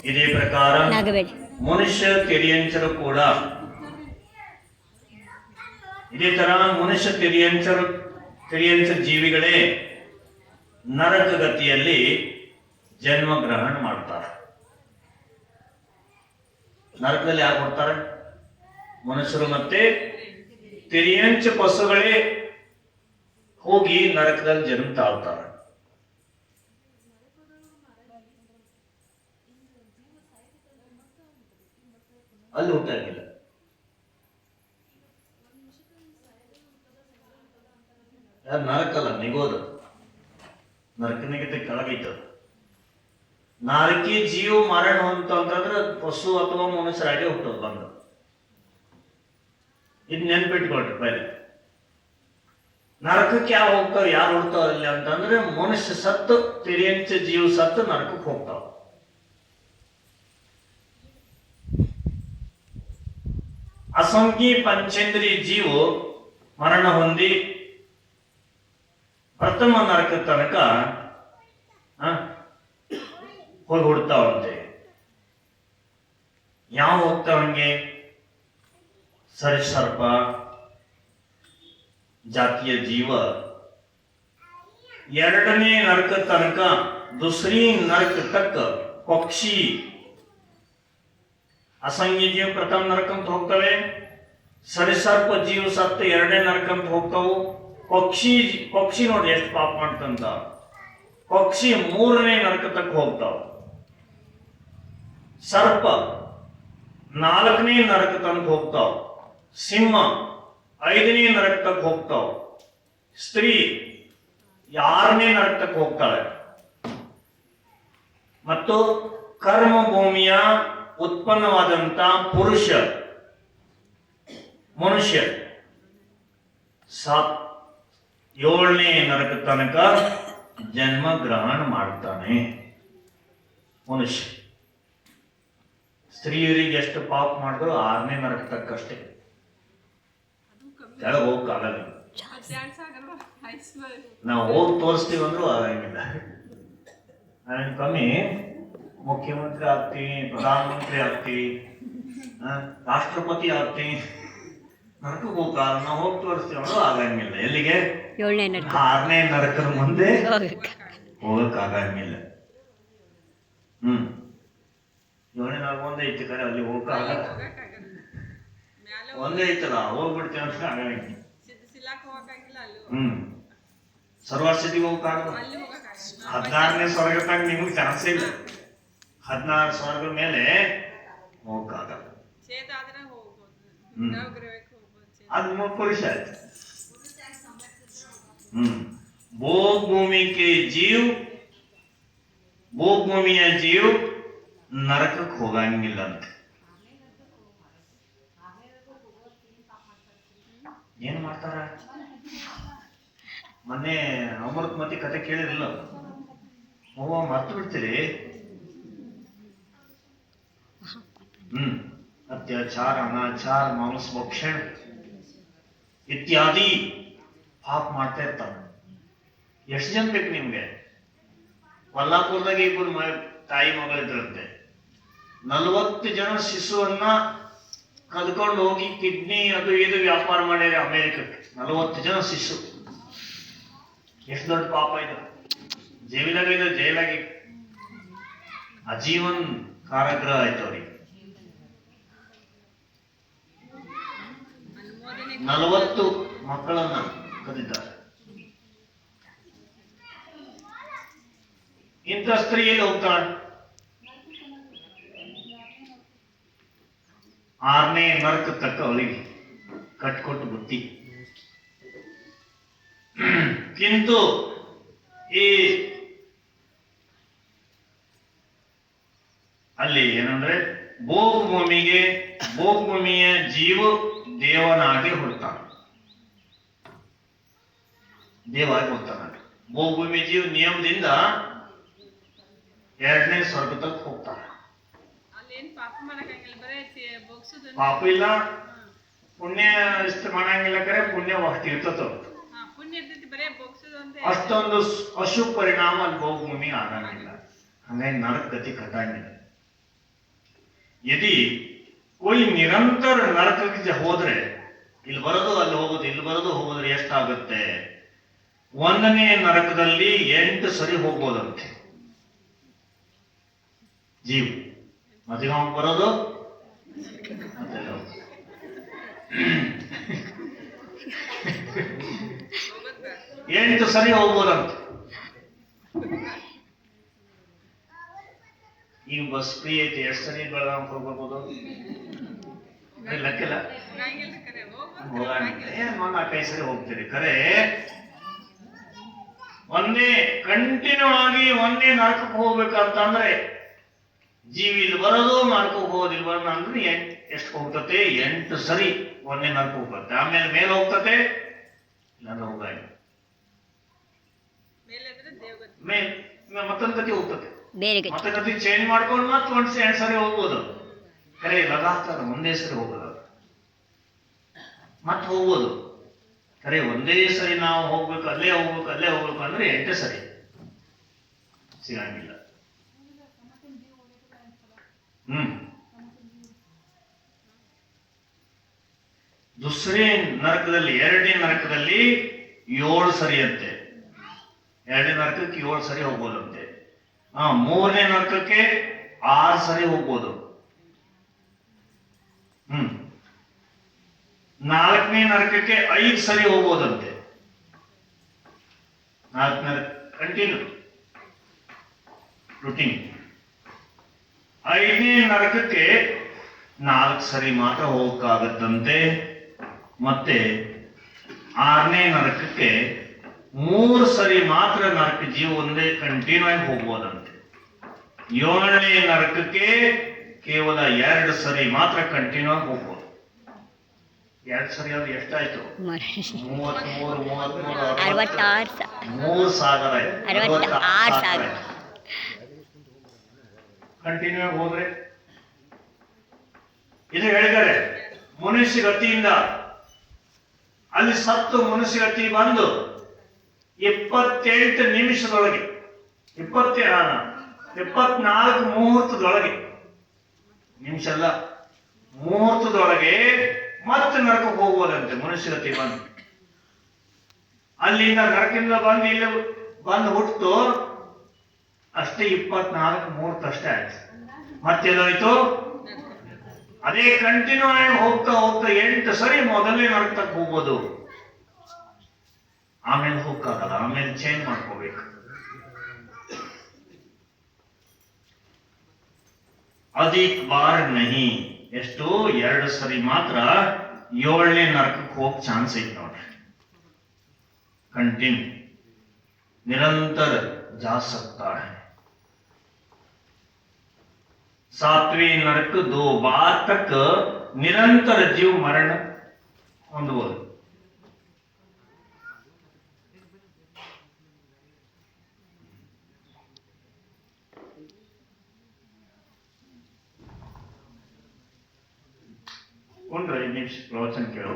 ಇದೇ ಪ್ರಕಾರ ಮನುಷ್ಯ ತಿರಿಯಂಚರು ಕೂಡ ಇದೇ ತರ ಮನುಷ್ಯ ತಿರಿಯಂಚ ಜೀವಿಗಳೇ ನರಕ ಗತಿಯಲ್ಲಿ ಜನ್ಮ ಗ್ರಹಣ ಮಾಡ್ತಾರೆ. ನರಕದಲ್ಲಿ ಯಾರು ಕೊಡ್ತಾರೆ? ಮನುಷ್ಯರು ಮತ್ತೆ ತಿರಿಯಂಚ ಪಶುಗಳೇ ಹೋಗಿ ನರಕದಲ್ಲಿ ಜನ್ಮ ತಾಳ್ತಾರೆ. ಅಲ್ಲಿ ಹುಟ್ಟಾಗಿಲ್ಲ. ಯಾರು ನರಕಲ್ಲ, ನಿಗೋದು. ನರಕನಿಗಿಂತ ಕೆಳಗೈತದ. ನರಕಿ ಜೀವ ಮರಣ ಅಂತಂದ್ರೆ ಪಶು ಅಥವಾ ಮನುಷ್ಯರಾಗಿ ಹುಟ್ಟೋದು ಬಂದು. ಇದು ನೆನ್ಪಿಟ್ಕೊಳ್ರಿ ಪೈಲೆ. ನರಕಕ್ಕೆ ಯಾವ ಹೋಗ್ತಾವ, ಯಾರು ಹುಡ್ತಾವಿಲ್ಲ ಅಂತಂದ್ರೆ ಮನುಷ್ಯ ಸತ್ತು, ತಿರಿಯಂಚ ಜೀವ ಸತ್ತು ನರಕಕ್ಕೆ ಹೋಗ್ತಾವ. ಅಸಂಖ್ಯ ಪಂಚೇಂದ್ರಿಯ ಜೀವ ಮರಣ ಹೊಂದಿ ಪ್ರಥಮ ನರಕ ತನಕ ಹೋಗಿ ಹುಡ್ತಾವಂತೆ. ಯಾವ ಹೋಗ್ತಾವಂಗೆ? ಸರಿಸರ್ಪ ಜಾತಿಯ ಜೀವ ಎರಡನೇ ನರಕ ತನಕ, ದುಸರಿ ನರಕ ತಕ್ಕ ಪಕ್ಷಿ. ಅಸಂಖ್ಯ ಜೀವ ಪ್ರಥಮ ನರಕ ಅಂತ ಹೋಗ್ತವೆ, ಸರಿಸರ್ಪ ಜೀವ ಸತ್ತ ಎರಡನೇ ನರಕ ಅಂತ ಹೋಗ್ತಾವು. ಪಕ್ಷಿ ನೋಡಿ ಎಷ್ಟು ಪಾಪ ಮಾಡ್ತಂತ. ಪಕ್ಷಿ ಮೂರನೇ ನರಕ ತಕ್ಕ ಹೋಗ್ತಾವ. ಸರ್ಪ ನಾಲ್ಕನೇ ನರಕ ತನಕ ಹೋಗ್ತಾವ. ಸಿಂಹ ಐದನೇ ನರಕ ತಕ್ಕ ಹೋಗ್ತಾವ. ಸ್ತ್ರೀ 6ನೇ ನರಕ ತಕ್ಕ ಹೋಗ್ತಾಳೆ. ಮತ್ತು ಕರ್ಮ ಭೂಮಿಯ ಉತ್ಪನ್ನವಾದಂತ ಪುರುಷ ಮನುಷ್ಯ 7ನೇ ನರಕ ತನಕ ಜನ್ಮ ಗ್ರಹಣ ಮಾಡ್ತಾನೆ ಮನುಷ್ಯ. ಸ್ತ್ರೀಯರಿಗೆ ಎಷ್ಟು ಪಾಪ ಮಾಡಿದ್ರು 6ನೇ ನರಕ ತಕ್ಕಷ್ಟೇ, ಕೆಳಗೆ ಹೋಗಕ್ಕಾಗಲ್ಲ. ನಾವು ಹೋಗಿ ತೋರಿಸ್ತೀವಂದ್ರೂ ಆಗಂಗಿಲ್ಲ. ನಾವೇನು ಕಮ್ಮಿ ಮುಖ್ಯಮಂತ್ರಿ ಆಗ್ತೀನಿ, ಪ್ರಧಾನಮಂತ್ರಿ ಆಗ್ತೀವಿ, ರಾಷ್ಟ್ರಪತಿ ಆಗ್ತೀನಿ, ನರಕಕ್ಕೆ ಹೋಗಲ್ಲ. ನಾವು ಹೋಗಿ ತೋರಿಸ್ತೀವಿ ಅಂದ್ರೂ ಆಗಂಗಿಲ್ಲ. ಎಲ್ಲಿಗೆ? 6ನೇ ನರಕದ ಮುಂದೆ ಹೋಗಕ್ಕಾಗಂಗಿಲ್ಲ. 7ನೇ ನರಕ ಒಂದೇ ಐತಿ ಕರೆ, ಅಲ್ಲಿ ಹೋಗಕ್ಕಾಗಲ್ಲ. ಒಂದೇ ಐತಲ್ಲ, ಹೋಗ್ಬಿಡ್ತೀವಿ ಅಂತ ಆಗಂಗಿಲ್ಲ. ಸರ್ವಸ್ಥಿತಿಗೆ ಹೋಗಕ್ಕಾಗಲ್ಲ. 16ನೇ ಸ್ವರ್ಗದಾಗ ನಿಮ್ಗೆ ಚಾನ್ಸೇ ಇಲ್ಲ. 16 ಸ್ವರ್ಗದ ಮೇಲೆ ಹೋಗಕ್ಕಾಗಲ್ಲ. ಅದು ಪುರುಷ ಆಯ್ತು. ಭೂಮಿಯ ಜೀವ ನರಕಕ್ಕೆ ಹೋಗಂಗಿಲ್ಲ ಅಂತ. ಏನ್ ಮಾಡ್ತಾರ? ಮೊನ್ನೆ ಅಮೃತಮತಿ ಕತೆ ಕೇಳಿರಲಿಲ್ಲ? ಮರ್ತು ಬಿಡ್ತೀರಿ. ಅತ್ಯಾಚಾರ, ಅನಾಚಾರ, ಮಾಂಸ ಭಕ್ಷಣ ಇತ್ಯಾದಿ ಪಾಪ ಮಾಡ್ತಾ ಇರ್ತಾನೆ. ಎಷ್ಟು ಜನ ಬೇಕು ನಿಮ್ಗೆ? ಕೊಲ್ಲಾಪುರದಾಗ 2 ತಾಯಿ ಮಗಳಿದ್ರಂತೆ. 40 ಜನ ಶಿಶುವನ್ನ ಕದ್ಕೊಂಡು ಹೋಗಿ ಕಿಡ್ನಿ ಅದು ಇದು ವ್ಯಾಪಾರ ಮಾಡ್ಯಾರ ಅಮೆರಿಕಕ್ಕೆ. 40 ಜನ ಶಿಶು. ಎಷ್ಟು ದೊಡ್ಡ ಪಾಪ ಇದು. ಜೈಲಾಗಿ ಆಜೀವನ್ ಕಾರಾಗೃಹ ಆಯ್ತು ಅವ್ರಿಗೆ. 40 ಮಕ್ಕಳನ್ನ ಕದಿದ್ದಾರೆ. ಇಂಥ ಸ್ತ್ರೀ ಎಲ್ಲಿ ಹೋಗ್ತಾಳೆ? 6ನೇ ನರಕ ತಕ್ಕ ಅವಳಿಗೆ ಕಟ್ಕೊಟ್ಟು ಬುತ್ತಿ. ಕಿಂತು ಈ ಅಲ್ಲಿ ಏನಂದ್ರೆ ಭೂಮಿಯ ಜೀವ ದೇವನಾಗಿ ಹುಡ್ತಾನೆ. ದೇವಾಗಿ ಹುಡ್ತಾನೆ. ಭೂಮಿ ಜೀವ ನಿಯಮದಿಂದ 2ನೇ ಸ್ವರ್ಗಕ್ಕೆ ಹೋಗ್ತಾನೆ. ಪಾಪ ಇಲ್ಲ, ಪುಣ್ಯ ಇಷ್ಟು ಮಾಡಂಗಿಲ್ಲ. ಕರೆ ಪುಣ್ಯ ಅಷ್ಟು ಇರ್ತದ. ಅಷ್ಟೊಂದು ಅಶುಭ ಪರಿಣಾಮ ಅಲ್ಲಿ ಭೂಮಿ ಆಗಂಗಿಲ್ಲ. हमें नरक गति घटाएंगे। यदि कोई ನಿರಂತರ ನರಕಕ್ಕೆ ಹೋದ್ರೆ ಇಲ್ಲಿ ಬರೋದು ಅಲ್ಲಿ ಹೋಗೋದು ಇಲ್ಲಿ ಬರೋದು ಹೋಗೋದ್ರೆ ಎಷ್ಟಾಗುತ್ತೆ? 1ನೇ ನರಕದಲ್ಲಿ 8 ಸರಿ ಹೋಗ್ಬೋದಂತೆ ಜೀವ. ಮತ್ತೆ ನಾವು ಬರೋದು ಮತ್ತೆ 8 ಸರಿ ಹೋಗ್ಬೋದಂತೆ. ಈಗ ಬಸ್ ಫ್ರೀ ಐತಿ, ಎಷ್ಟು ಸರಿ ಬೆಳಗಾವ್ ಹೋಗ್ಬೋದು? ಲೆಕ್ಕಿಲ್ಲ, 4-5 ಸರಿ ಹೋಗ್ತೀರಿ. ಖರೆ ಕಂಟಿನ್ಯೂ ಆಗಿ 1ನೇ ನರಕಕ್ಕೆ ಹೋಗ್ಬೇಕಂತಂದ್ರೆ ಜೀವಿ ಇಲ್ಲಿ ಬರೋದು ನರಕಕ್ಕೆ ಹೋಗೋದು ಇಲ್ಲಿ ಬರೋದು ಅಂದ್ರೆ ಎಷ್ಟು ಹೋಗ್ತತೆ? 8 ಸರಿ 1ನೇ ನರಕ ಹೋಗ್ತತೆ. ಆಮೇಲೆ ಮೇಲೆ ಹೋಗ್ತತೆ, ಇಲ್ಲಾಂದ್ರೆ ಹೋಗಾಗ ಮತ್ತೊಂದು ಗತಿ ಹೋಗ್ತತೆ. ಮತ್ತೆ ಗತಿ ಚೇಂಜ್ ಮಾಡ್ಕೊಂಡು ಮತ್ತೆ 2 ಸರಿ ಹೋಗ್ಬೋದು. ಖರೆ ಲಗಾತಾರ ಒಂದೇ ಸರಿ ಹೋಗೋದು, ಮತ್ತೆ ಹೋಗ್ಬೋದು. ಖರೆ ಒಂದೇ ಸರಿ ನಾವು ಹೋಗ್ಬೇಕು, ಅಲ್ಲೇ ಹೋಗ್ಬೇಕು ಅಂದ್ರೆ 8 ಸರಿ ಸಿಗಂಗಿಲ್ಲ. ದುಸರೇ ನರಕದಲ್ಲಿ 2ನೇ ನರಕದಲ್ಲಿ 7 ಸರಿ ಅಂತೆ. 2ನೇ ನರಕಕ್ಕೆ 7 ಸರಿ ಹೋಗ್ಬೋದಂತೆ. 3ನೇ ನರಕಕ್ಕೆ 6 ಸರಿ ಹೋಗ್ಬೋದು. 4ನೇ ನರಕಕ್ಕೆ 5 ಸರಿ ಹೋಗ್ಬೋದಂತೆ. 4ನೇ ಕಂಟಿನ್ಯೂ ರೂಟೀನ್. 5ನೇ ನರಕಕ್ಕೆ 4 ಸರಿ ಮಾತ್ರ ಹೋಗಕ್ಕಾಗತ್ತಂತೆ. ಮತ್ತೆ 6ನೇ ನರಕಕ್ಕೆ 3 ಸರಿ ಮಾತ್ರ ನರಕ ಜೀವ ಒಂದೇ ಕಂಟಿನ್ಯೂ ಆಗಿ ಹೋಗ್ಬೋದಂತೆ. 7ನೇ ನರಕಕ್ಕೆ ಕೇವಲ 2 ಸರಿ ಮಾತ್ರ ಕಂಟಿನ್ಯೂ ಆಗಿ ಹೋಗ್ಬೋದು. 2 ಸರಿ ಆದ್ರೆ ಎಷ್ಟಾಯ್ತು? 3 ಕಂಟಿನ್ಯೂ ಆಗಿ ಹೋದ್ರೆ ಇದು ಹೇಳಿದ್ದಾರೆ. ಮನುಷ್ಯ ಗತಿಯಿಂದ ಅಲ್ಲಿ ಸತ್ತು ಮನುಷ್ಯ ಗತಿ ಬಂದು 28 ನಿಮಿಷದೊಳಗೆ 24 ಮುಹೂರ್ತದೊಳಗೆ, ನಿಮಿಷ ಅಲ್ಲ ಮುಹೂರ್ತದೊಳಗೆ ಮತ್ತೆ ನರಕಕ್ಕೆ ಹೋಗ್ಬೋದಂತೆ. ಮನುಷ್ಯ ಗತಿ ಬಂದು ಅಲ್ಲಿಂದ ನರಕದಿಂದ ಬಂದು ಇಲ್ಲಿ ಬಂದು ಹುಟ್ಟು ಅಷ್ಟೇ 24 ಮುಹೂರ್ತ ಅಷ್ಟೇ ಆಯ್ತು. ಮತ್ತೇನಾಯ್ತು? ಅದೇ ಕಂಟಿನ್ಯೂ ಆಗಿ ಹೋಗ್ತಾ 8 ಸರಿ ಮೊದಲನೇ ನರಕಕ್ಕೆ ಹೋಗ್ಬೋದು. ಆಮೇಲೆ ಹೋಗಕ್ಕಾಗಲ್ಲ, ಆಮೇಲೆ ಚೇಂಜ್ ಮಾಡ್ಕೋಬೇಕು. ಅಧಿಕ್ ಬಾರ್ ನಹಿ, ಎಷ್ಟು? 2 ಸರಿ ಮಾತ್ರ 7ನೇ ನರಕಕ್ಕೆ ಹೋಗ್ ಚಾನ್ಸ್ ಐತೆ ನೋಡ್ರಿ. कंटिन्यू निरंतर जा सकता है। 7वीं नरक 2 बार तक निरंतर जीव मरण ಹೊಂದಬಹುದು। प्रवचन केळो।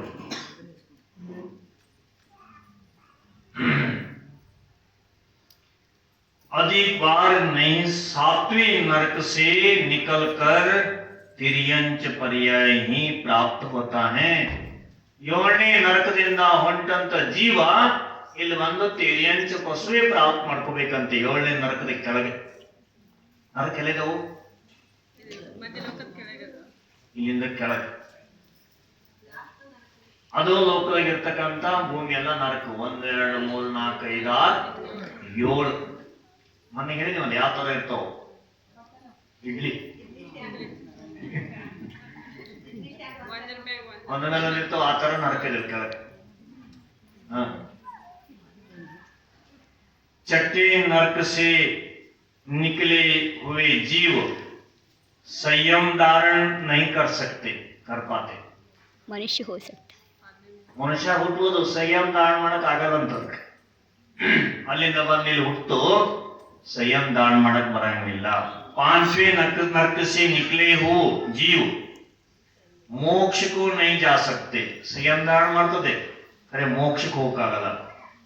अधिक बार नहीं 7वीं नरक से निकलकर तिर्यंच पर्याय ही प्राप्त होता है। 7ನೇ ನರಕದಿಂದ ಹೊಂಟಂತ ಜೀವ ಇಲ್ಲಿ ಬಂದು ತಿರ್ಯಂಚ ಪಶುವೆ ಪ್ರಾಪ್ತ ಮಾಡ್ಕೋಬೇಕಂತೆ। 7ನೇ ನರಕದ ಕೆಳಗೆ ನರಕ ಎಲ್ಲಿದವು? ಇಲ್ಲಿಂದ ಕೆಳಗೆ ಅದು ಲೋಕದಾಗಿರ್ತಕ್ಕಂಥ ಭೂಮಿ ಎಲ್ಲ ನರಕ 1 2 3 4 5 6 7 ಮೊನ್ನೆ ಹೇಳಿದ್ವಿ ಒಂದು ಯಾವ ತರ ಇರ್ತಾವ ಇಡ್ಲಿ ಒಂದರಲ್ಲಿ ಇರ್ತಾವ ಆ ತರ ನರಕ ಇದೆ ಕೆಳಗೆ। छठे नरक से निकले हुए जीव संयम धारण नहीं कर पाते। मनुष्य हो सकता ಮನುಷ್ಯ ಹುಟ್ಟುವುದು ಸಂಯಮ ಧಾರಣ ಮಾಡಕ್ ಆಗಲ್ಲಂತ। ಅಲ್ಲಿಂದ ಬಂದು ಇಲ್ಲಿ ಹುಟ್ಟು संयम दान ಮಾಡಕ್ ಬರಂಗಿಲ್ಲ। 5वें नरक से निकले हो जीव मोक्ष को नहीं जा सकते। संयम दान ಮಾಡ್ತದೆ ಅರೆ ಮೋಕ್ಷಕ್ಕೆ ಹೋಗಕ್ಕಾಗಲ್ಲ।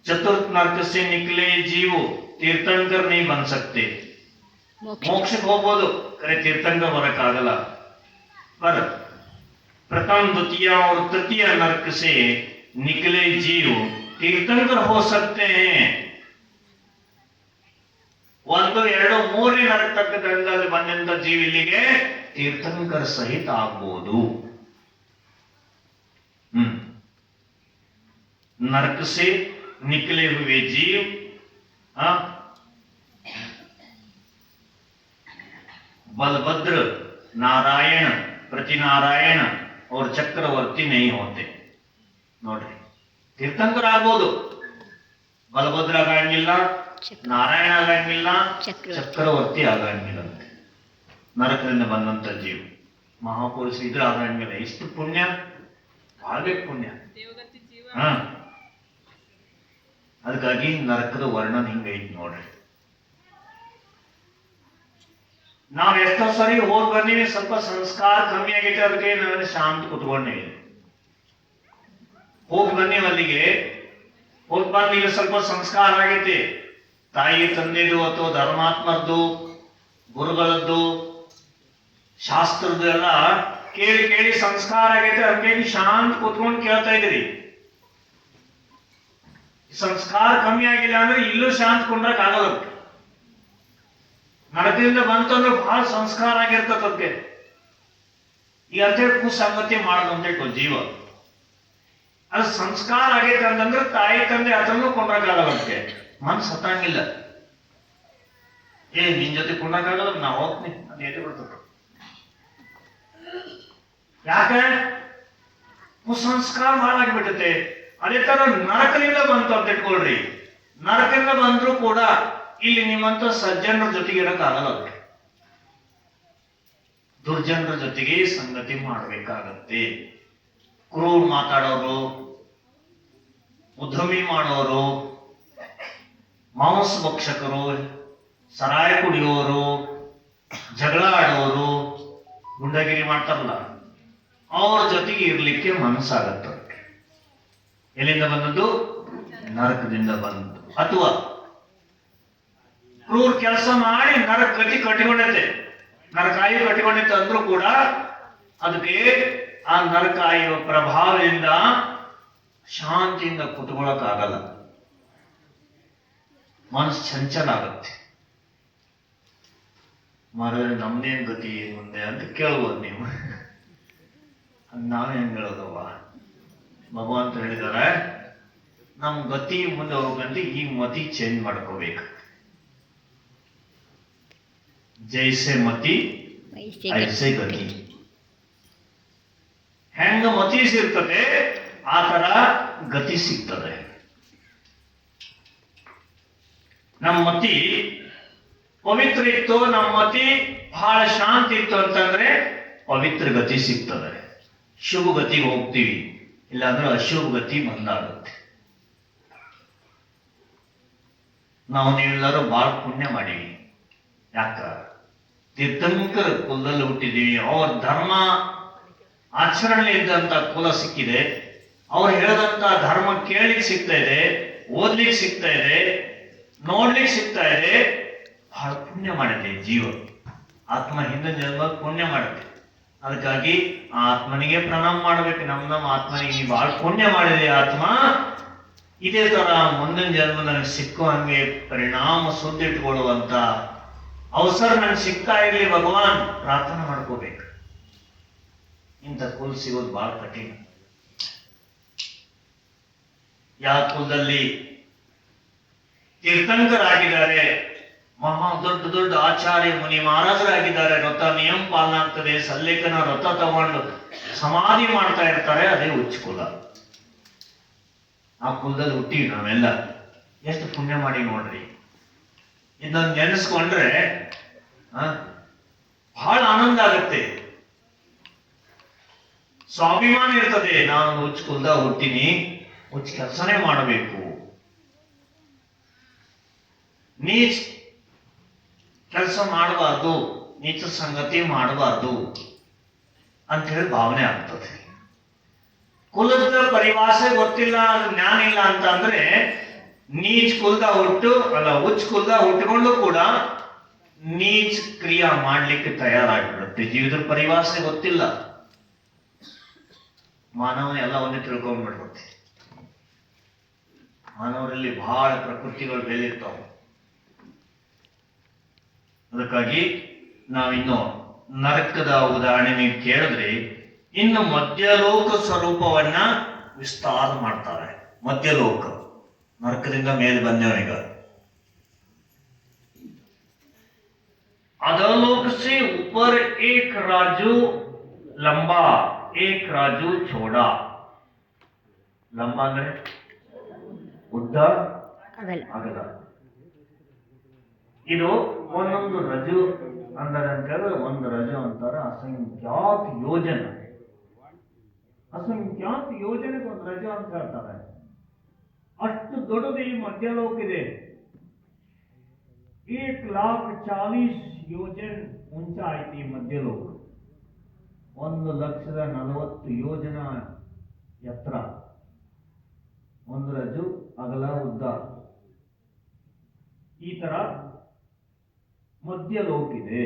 चतुर्थ नरक से निकले जीव तीर्थंकर नहीं बन सकते। ಮೋಕ್ಷ ಮೋಕ್ಷಕ್ಕೆ ಹೋಗ್ಬೋದು, ಕರೆ ತೀರ್ಥಂಕರ ಬರಕ್ಕಾಗಲ್ಲ. पर प्रथम द्वितीय और तृतीय नरक से निकले जीव तीर्थंकर हो सकते हैं. ಒಂದು ಎರಡು ಮೂರನೇ ನರಕ ತಕ್ಕದಲ್ಲಿ ಬಂದಂತ ಜೀವ ಇಲ್ಲಿಗೆ ತೀರ್ಥಂಕರ ಸಹಿತ ಆಗ್ಬೋದು. नरक से निकले हुए जीव बलभद्र, नारायण, प्रतिनारायण और चक्रवर्ती नहीं होते. ನೋಡ್ರಿ, ತೀರ್ಥಂಕರ ಆಗ್ಬೋದು, ಬಲಭದ್ರ ಆಗಂಗಿಲ್ಲ, ನಾರಾಯಣ ಆಗಂಗಿಲ್ಲ, ಚಕ್ರವರ್ತಿ ಆಗಂಗಿಲ್ಲಂತೆ. ನರಕದಿಂದ ಬಂದಂತ ಜೀವ ಮಹಾಪುರುಷ ಇದ್ರೆ ಆಗಂಗಿಲ್ಲ. ಇಷ್ಟು ಪುಣ್ಯ ಭಾಳ ಪುಣ್ಯ. ಅದಕ್ಕಾಗಿ ನರಕದ ವರ್ಣನ ಹಿಂಗೈತಿ ನೋಡ್ರಿ. ನಾವ್ ಎಷ್ಟೋ ಸರಿ ಹೋಗಿ ಬಂದೀವಿ, ಸ್ವಲ್ಪ ಸಂಸ್ಕಾರ ಕಮ್ಮಿ ಆಗೈತೆ, ಅದಕ್ಕೆ ನಾನು ಶಾಂತ ಕುತ್ಕೊಂಡೇ ಹೋಗಿ ಬಂದೀವಿ. ಅಲ್ಲಿಗೆ ಹೋಗಿ ಬಂದು ಈಗ ಸ್ವಲ್ಪ ಸಂಸ್ಕಾರ ಆಗೈತಿ, ತಾಯಿ ತಂದೆದು ಅಥವಾ ಧರ್ಮಾತ್ಮರದ್ದು, ಗುರುಗಳದ್ದು, ಶಾಸ್ತ್ರದ್ದು ಎಲ್ಲ ಕೇಳಿ ಕೇಳಿ ಸಂಸ್ಕಾರ ಆಗೈತೆ. ಅದಕ್ಕೆ ಶಾಂತ ಕುತ್ಕೊಂಡು ಕೇಳ್ತಾ ಇದ್ರಿ. ಸಂಸ್ಕಾರ ಕಮ್ಮಿ ಆಗಿಲ್ಲ ಅಂದ್ರೆ ಇಲ್ಲೂ ಶಾಂತ ಕೊಂಡ್ರಕ್ ಆಗಲ್ಲ. ನರಕದಿಂದ ಬಂತಂದ್ರೆ ಬಹಳ ಸಂಸ್ಕಾರ ಆಗಿರ್ತದೆ. ಈಗ ಅಂತೇಳಿ ಕುಸಂಗತಿ ಮಾಡೋದಂತ ಜೀವ ಅದು ಸಂಸ್ಕಾರ ಆಗೈತೆ ಅಂತಂದ್ರೆ ತಾಯಿ ತಂದೆ ಅದನ್ನು ಕೊಂಡ್ರಕ್ಕಾಗಲ್ಲ. ಅದಕ್ಕೆ ಮನ್ಸು ಹತ್ತಂಗಿಲ್ಲ. ನಿನ್ ಜೊತೆ ಕೊಂಡ್ರಕ್ಕಾಗಲ್ಲ, ನಾ ಹೋಗ್ತೀನಿ ಅದು ಎದೆ ಬಿಡ್ತದ. ಯಾಕೆ? ಕುಸಂಸ್ಕಾರ ಬಹಳ ಆಗಿಬಿಟ್ಟತೆ. ಅದೇ ತರ ನರಕದಿಂದ ಬಂತು ಅಂತ ಇಟ್ಕೊಳ್ರಿ. ನರಕದಿಂದ ಬಂದ್ರು ಕೂಡ ಇಲ್ಲಿ ನಿಮ್ಮಂತ ಸಜ್ಜನರ ಜೊತೆಗೆ ಇರಕ್ಕಾಗಲ್ಲ. ದುರ್ಜನರ ಜೊತೆಗೆ ಸಂಗತಿ ಮಾಡಬೇಕಾಗತ್ತೆ. ಕ್ರೂರ್ ಮಾತಾಡೋರು, ಉದ್ಯಮಿ ಮಾಡೋರು, ಮಾಂಸ ಭಕ್ಷಕರು, ಸರಾಯ ಕುಡಿಯೋರು, ಜಗಳ ಆಡೋರು, ಗುಂಡಗಿರಿ ಮಾಡ್ತಾರಲ್ಲ, ಅವ್ರ ಜೊತೆಗೆ ಇರ್ಲಿಕ್ಕೆ ಮನಸ್ಸಾಗತ್ತ. ಎಲ್ಲಿಂದ ಬಂದದ್ದು? ನರಕದಿಂದ ಬಂದದ್ದು. ಅಥವಾ ಕ್ರೂರ್ ಕೆಲಸ ಮಾಡಿ ನರಕ ಗತಿ ಕಟ್ಟಿಕೊಂಡೈತೆ, ನರಕಾಯು ಕಟ್ಟಿಕೊಂಡೈತೆ ಅಂದ್ರೂ ಕೂಡ ಅದಕ್ಕೆ ಆ ನರಕಾಯುವ ಪ್ರಭಾವದಿಂದ ಶಾಂತಿಯಿಂದ ಕುತ್ಕೊಳ್ಳೋಕ್ಕಾಗಲ್ಲ. ಮನಸ್ಸು ಚಂಚಲ ಆಗತ್ತೆ. ಮಾಡಿದ್ರೆ ನಮ್ದೇನ್ ಗತಿ ಮುಂದೆ ಅಂತ ಕೇಳ್ಬೋದು ನೀವು. ನಾವೇನ್ ಹೇಳೋದವ್ವ? ಭಗವಂತ ಹೇಳಿದಾರೆ, ನಮ್ ಗತಿ ಮುಂದೆ ಹೋಗಂತ ಈ ಮತಿ ಚೇಂಜ್ ಮಾಡ್ಕೋಬೇಕು. ಜೈಸೆ ಮತಿ ಐಸೆ ಗತಿ. ಹೆಂಗ ಮತಿ ಸಿಗ್ತದೆ ಆ ತರ ಗತಿ ಸಿಗ್ತದೆ. ನಮ್ಮ ಮತಿ ಪವಿತ್ರ ಇತ್ತು, ನಮ್ಮ ಮತಿ ಬಹಳ ಶಾಂತಿ ಇತ್ತು ಅಂತಂದ್ರೆ ಪವಿತ್ರ ಗತಿ ಸಿಗ್ತದೆ. ಶುಭ ಗತಿಗೆ ಹೋಗ್ತೀವಿ, ಇಲ್ಲಾಂದ್ರೆ ಅಶುಭ ಗತಿ ಬಂದಾಗುತ್ತೆ. ನಾವು ನೀವೆಲ್ಲರೂ ಬಹಳ ಪುಣ್ಯ ಮಾಡೀವಿ. ಯಾಕ? ತೀರ್ಥಂಕರ ಕುಲದಲ್ಲಿ ಹುಟ್ಟಿದೀವಿ. ಅವ್ರ ಧರ್ಮ ಆಚರಣೆ ಇದ್ದಂತ ಕುಲ ಸಿಕ್ಕಿದೆ. ಅವ್ರು ಹೇಳದಂತ ಧರ್ಮ ಕೇಳಲಿಕ್ಕೆ ಸಿಗ್ತಾ ಇದೆ, ಓದ್ಲಿಕ್ಕೆ ಸಿಗ್ತಾ ಇದೆ, ನೋಡ್ಲಿಕ್ಕೆ ಸಿಗ್ತಾ ಇದೆ. ಬಹಳ ಪುಣ್ಯ ಮಾಡಿದೆ ಜೀವ. ಆತ್ಮ ಹಿಂದಿನ ಜನ್ಮ ಪುಣ್ಯ ಮಾಡುತ್ತೆ. ಅದಕ್ಕಾಗಿ ಆ ಆತ್ಮನಿಗೆ ಪ್ರಣಾಮ ಮಾಡ್ಬೇಕು. ನಮ್ಮ ಆತ್ಮನಿಗೆ ನೀ ಬಹಳ ಪುಣ್ಯ ಮಾಡಿದೆ ಆತ್ಮ, ಇದೇ ತರ ಮುಂದಿನ ಜನ್ಮ ನನಗೆ ಸಿಕ್ಕೋ ಹಂಗೆ ಪರಿಣಾಮ ಸುದ್ದಿಟ್ಕೊಳ್ಳುವಂತ ಅವಸರ ನನಗೆ ಸಿಗ್ತಾ ಇರ್ಲಿ ಭಗವಾನ್, ಪ್ರಾರ್ಥನೆ ಮಾಡ್ಕೋಬೇಕು. ಇಂಥ ಕುಲ ಸಿಗೋದು ಬಹಳ ಕಠಿಣ. ಯಾವ ಕುಲದಲ್ಲಿ ತೀರ್ಥಂಕರಾಗಿದ್ದಾರೆ, ಮಹಾ ದೊಡ್ಡ ದೊಡ್ಡ ಆಚಾರ್ಯ ಮುನಿ ಮಹಾರಾಜರಾಗಿದ್ದಾರೆ, ವ್ರತ ನಿಯಮ ಪಾಲನೆ ಆಗ್ತದೆ, ಸಲ್ಲೇಖನ ವ್ರತ ತಗೊಂಡು ಸಮಾಧಿ ಮಾಡ್ತಾ ಇರ್ತಾರೆ, ಅದೇ ಹುಚ್ಚ ಕುಲ. ಆ ಕುಲದಲ್ಲಿ ಹುಟ್ಟಿವಿ ನಾವೆಲ್ಲ. ಎಷ್ಟು ಪುಣ್ಯ ಮಾಡಿ ನೋಡ್ರಿ. ಇದನ್ನ ನೆನೆಸ್ಕೊಂಡ್ರೆ ಬಹಳ ಆನಂದ ಆಗುತ್ತೆ, ಸ್ವಾಭಿಮಾನ ಇರ್ತದೆ. ನಾನು ಹುಚ್ಚ ಕುಲದಾಗ ಹುಟ್ಟಿನಿ, ಹುಚ್ಚ ಕೆಲಸನೇ ಮಾಡಬೇಕು, ನೀಚ್ ಕೆಲಸ ಮಾಡಬಾರ್ದು, ನೀಚ ಸಂಗತಿ ಮಾಡಬಾರ್ದು ಅಂತ ಹೇಳಿ ಭಾವನೆ ಆಗ್ತದೆ. ಕುಲದ ಪರಿಭಾಷೆ ಗೊತ್ತಿಲ್ಲ, ಜ್ಞಾನ ಇಲ್ಲ ಅಂತ ಅಂದ್ರೆ ನೀಚ್ ಕುಲದ ಹುಟ್ಟು ಅಲ್ಲ, ಹುಚ್ಚ ಕುಲದ ಹುಟ್ಟಿಕೊಂಡು ಕೂಡ ನೀಚ ಕ್ರಿಯಾ ಮಾಡ್ಲಿಕ್ಕೆ ತಯಾರಾಗ್ಬಿಡುತ್ತೆ. ಜೀವಿತರ ಪರಿಭಾಷೆ ಗೊತ್ತಿಲ್ಲ, ಮಾನವ ಎಲ್ಲ ಒಂದೇ ತಿಳ್ಕೊಂಡ್ಬಿಡುತ್ತೆ. ಮಾನವರಲ್ಲಿ ಬಹಳ ಪ್ರಕೃತಿಗಳು ಬೆಳೆದಿರ್ತಾವ. ಅದಕ್ಕಾಗಿ ನಾವಿನ್ನು ನರಕದ ಉದಾಹರಣೆ ನೀವು ಕೇಳಿದ್ರೆ, ಇನ್ನು ಮಧ್ಯಲೋಕ ಸ್ವರೂಪವನ್ನ ವಿಸ್ತಾರ ಮಾಡ್ತಾರೆ. ಮಧ್ಯಲೋಕ, ನರಕದಿಂದ ಮೇಲೆ ಬಂದವನೀಗ. अधोलोक से ऊपर एक राजू लंबा, एक राजू छोड़ा. लंबा ಅಂದ್ರೆ ಉದ್ದ, ಅಗಲ. ಇದು ಒಂದೊಂದು ರಜು ಅಂದರೆ ಅಂತ ಹೇಳಿದ್ರೆ, ಒಂದು ರಜು ಅಂತಾರೆ ಅಸಂಖ್ಯಾತ ಯೋಜನೆ. ಅಸಂಖ್ಯಾತ ಯೋಜನೆಗೆ ಒಂದು ರಜು ಅಂತ ಹೇಳ್ತಾರೆ. ಅಷ್ಟು ದೊಡ್ಡದು ಈ ಮಧ್ಯಲೋಕ ಇದೆ. 1,40,000 ಯೋಜನ್ ऊंचा ಐತಿ ಮಧ್ಯಲೋಕ. 1,40,000 ಯೋಜನ ಎತ್ತರ, ಒಂದು ರಜು ಅಗಲ ಉದ್ದ. ಈ ತರ ಮಧ್ಯಲೋಕ ಇದೆ.